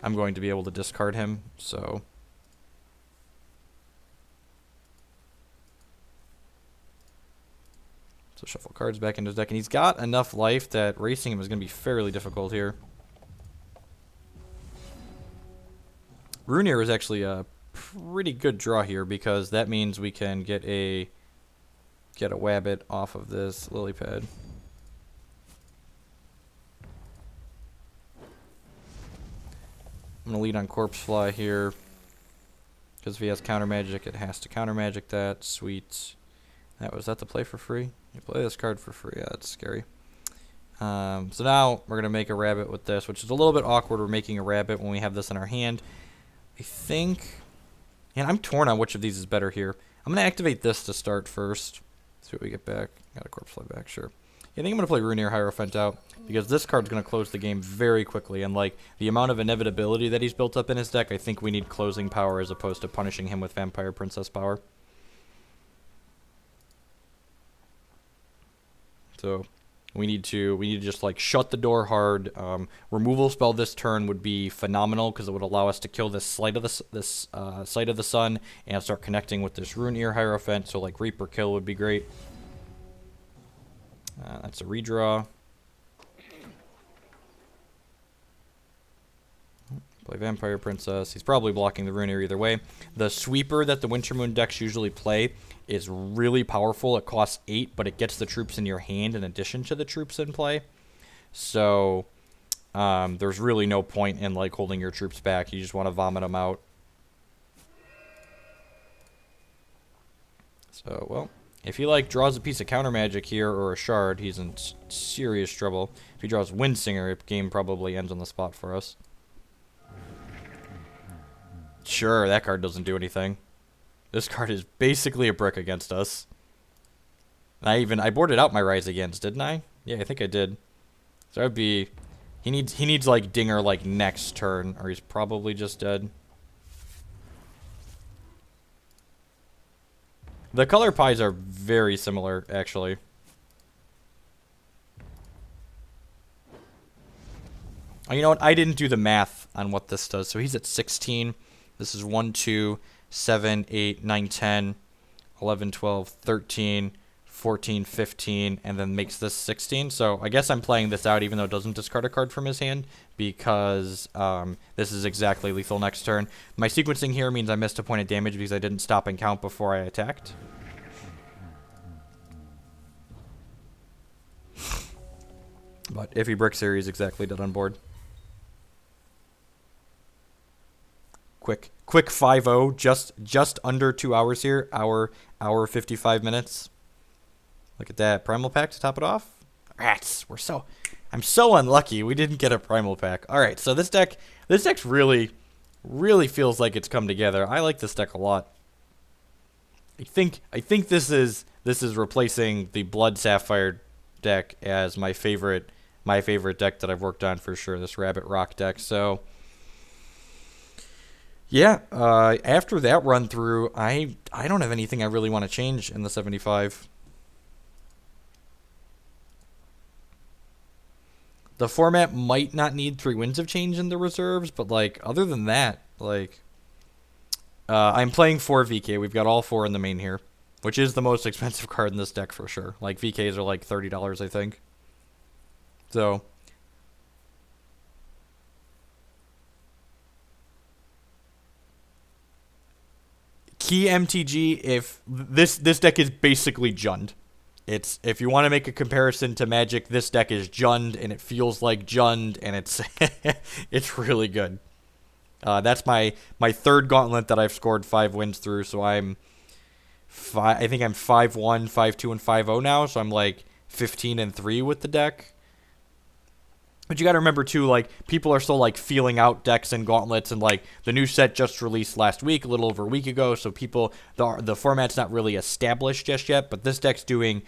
be able to discard him, so. So shuffle cards back into his deck, and he's got enough life that racing him is going to be fairly difficult here. Runeir is actually a pretty good draw here, because that means we can get a Wabbit off of this lily pad. I'm going to lead on Corpse Fly here, because if he has counter magic, it has to counter magic that. Sweet. Was that the play for free? You play this card for free. Yeah, that's scary. So now we're going to make a rabbit with this, which is a little bit awkward. We're making a rabbit when we have this in our hand. I think, and I'm torn on which of these is better here. I'm going to activate this to start first. See what we get back. Got a Corpse Fly back, sure. Yeah, I think I'm going to play Runeir Hierophant out, because this card's going to close the game very quickly, and like the amount of inevitability that he's built up in his deck, I think we need closing power as opposed to punishing him with Vampire Princess power. So we need to just like shut the door hard. Removal spell this turn would be phenomenal, because it would allow us to kill this Sight of the Sun and start connecting with this Runeir Hierophant. So like Reaper Kill would be great. That's a redraw. Play Vampire Princess. He's probably blocking the Runeir either way. The Sweeper that the Wintermoon decks usually play is really powerful. It costs 8, but it gets the troops in your hand in addition to the troops in play. So there's really no point in like holding your troops back. You just want to vomit them out. So, well, if he like draws a piece of counter magic here or a shard, he's in serious trouble. If he draws Windsinger, the game probably ends on the spot for us. Sure, that card doesn't do anything. This card is basically a brick against us. And I boarded out my Rise Against, didn't I? Yeah, I think I did. So that would be, he needs like Dinger like next turn, or he's probably just dead. The color pies are very similar, actually. Oh, you know what? I didn't do the math on what this does. So he's at 16. This is 1, 2, 7, 8, 9, 10, 11, 12, 13, 14, 15, and then makes this 16. So I guess I'm playing this out even though it doesn't discard a card from his hand, because this is exactly lethal next turn. My sequencing here means I missed a point of damage because I didn't stop and count before I attacked. But if he bricks here, he's exactly dead on board. Quick 5-0, just under 2 hours here. Hour 55 minutes. Look at that. Primal Pack to top it off. Rats. I'm so unlucky we didn't get a Primal Pack. Alright, so this deck really feels like it's come together. I like this deck a lot. I think this is replacing the Blood Sapphire deck as my favorite deck that I've worked on for sure, this Rabbit Rock deck. So yeah, after that run through, I don't have anything I really want to change in the 75. The format might not need 3 Winds of Change in the reserves, but like other than that, like I'm playing 4 VK. We've got all 4 in the main here, which is the most expensive card in this deck for sure. Like VKs are like $30, I think. So key MTG, if this deck is basically Jund. It's, if you want to make a comparison to Magic, this deck is Jund, and it feels like Jund, and it's it's really good. That's my third gauntlet that I've scored 5 wins through, so I think I'm 5-1, 5-2, and 5-0 now, so I'm like 15-3 with the deck. But you got to remember too, like people are still like feeling out decks and gauntlets, and like the new set just released last week, a little over a week ago. So people, the format's not really established just yet. But this deck's doing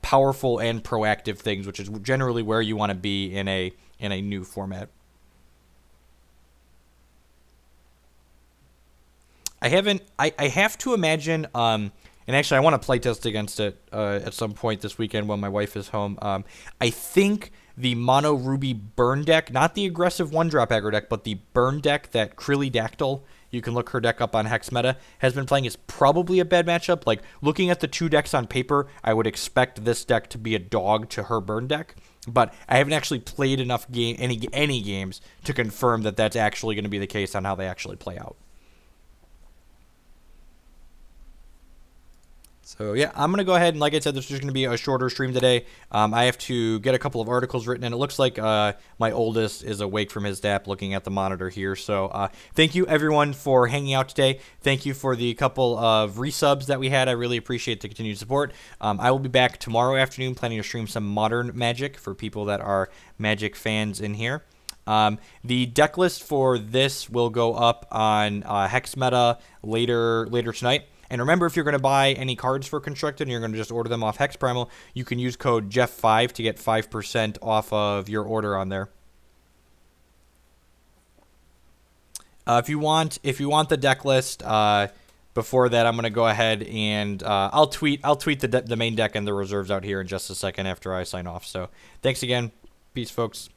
powerful and proactive things, which is generally where you want to be in a new format. I haven't. I have to imagine. And actually, I want to playtest against it at some point this weekend when my wife is home. I think the Mono Ruby Burn deck, not the aggressive one-drop aggro deck, but the Burn deck that Krillydactyl, you can look her deck up on Hex Meta, has been playing, is probably a bad matchup. Like, looking at the two decks on paper, I would expect this deck to be a dog to her Burn deck. But I haven't actually played enough any games to confirm that that's actually going to be the case on how they actually play out. So yeah, I'm going to go ahead and, like I said, this is just going to be a shorter stream today. I have to get a couple of articles written, and it looks like my oldest is awake from his nap looking at the monitor here. So thank you, everyone, for hanging out today. Thank you for the couple of resubs that we had. I really appreciate the continued support. I will be back tomorrow afternoon planning to stream some Modern Magic for people that are Magic fans in here. The deck list for this will go up on Hex Meta later tonight. And remember, if you're going to buy any cards for Constructed and you're going to just order them off Hex Primal, you can use code Jeff5 to get 5% off of your order on there. If you want the deck list, before that, I'm going to go ahead and I'll tweet the main deck and the reserves out here in just a second after I sign off. So thanks again. Peace, folks.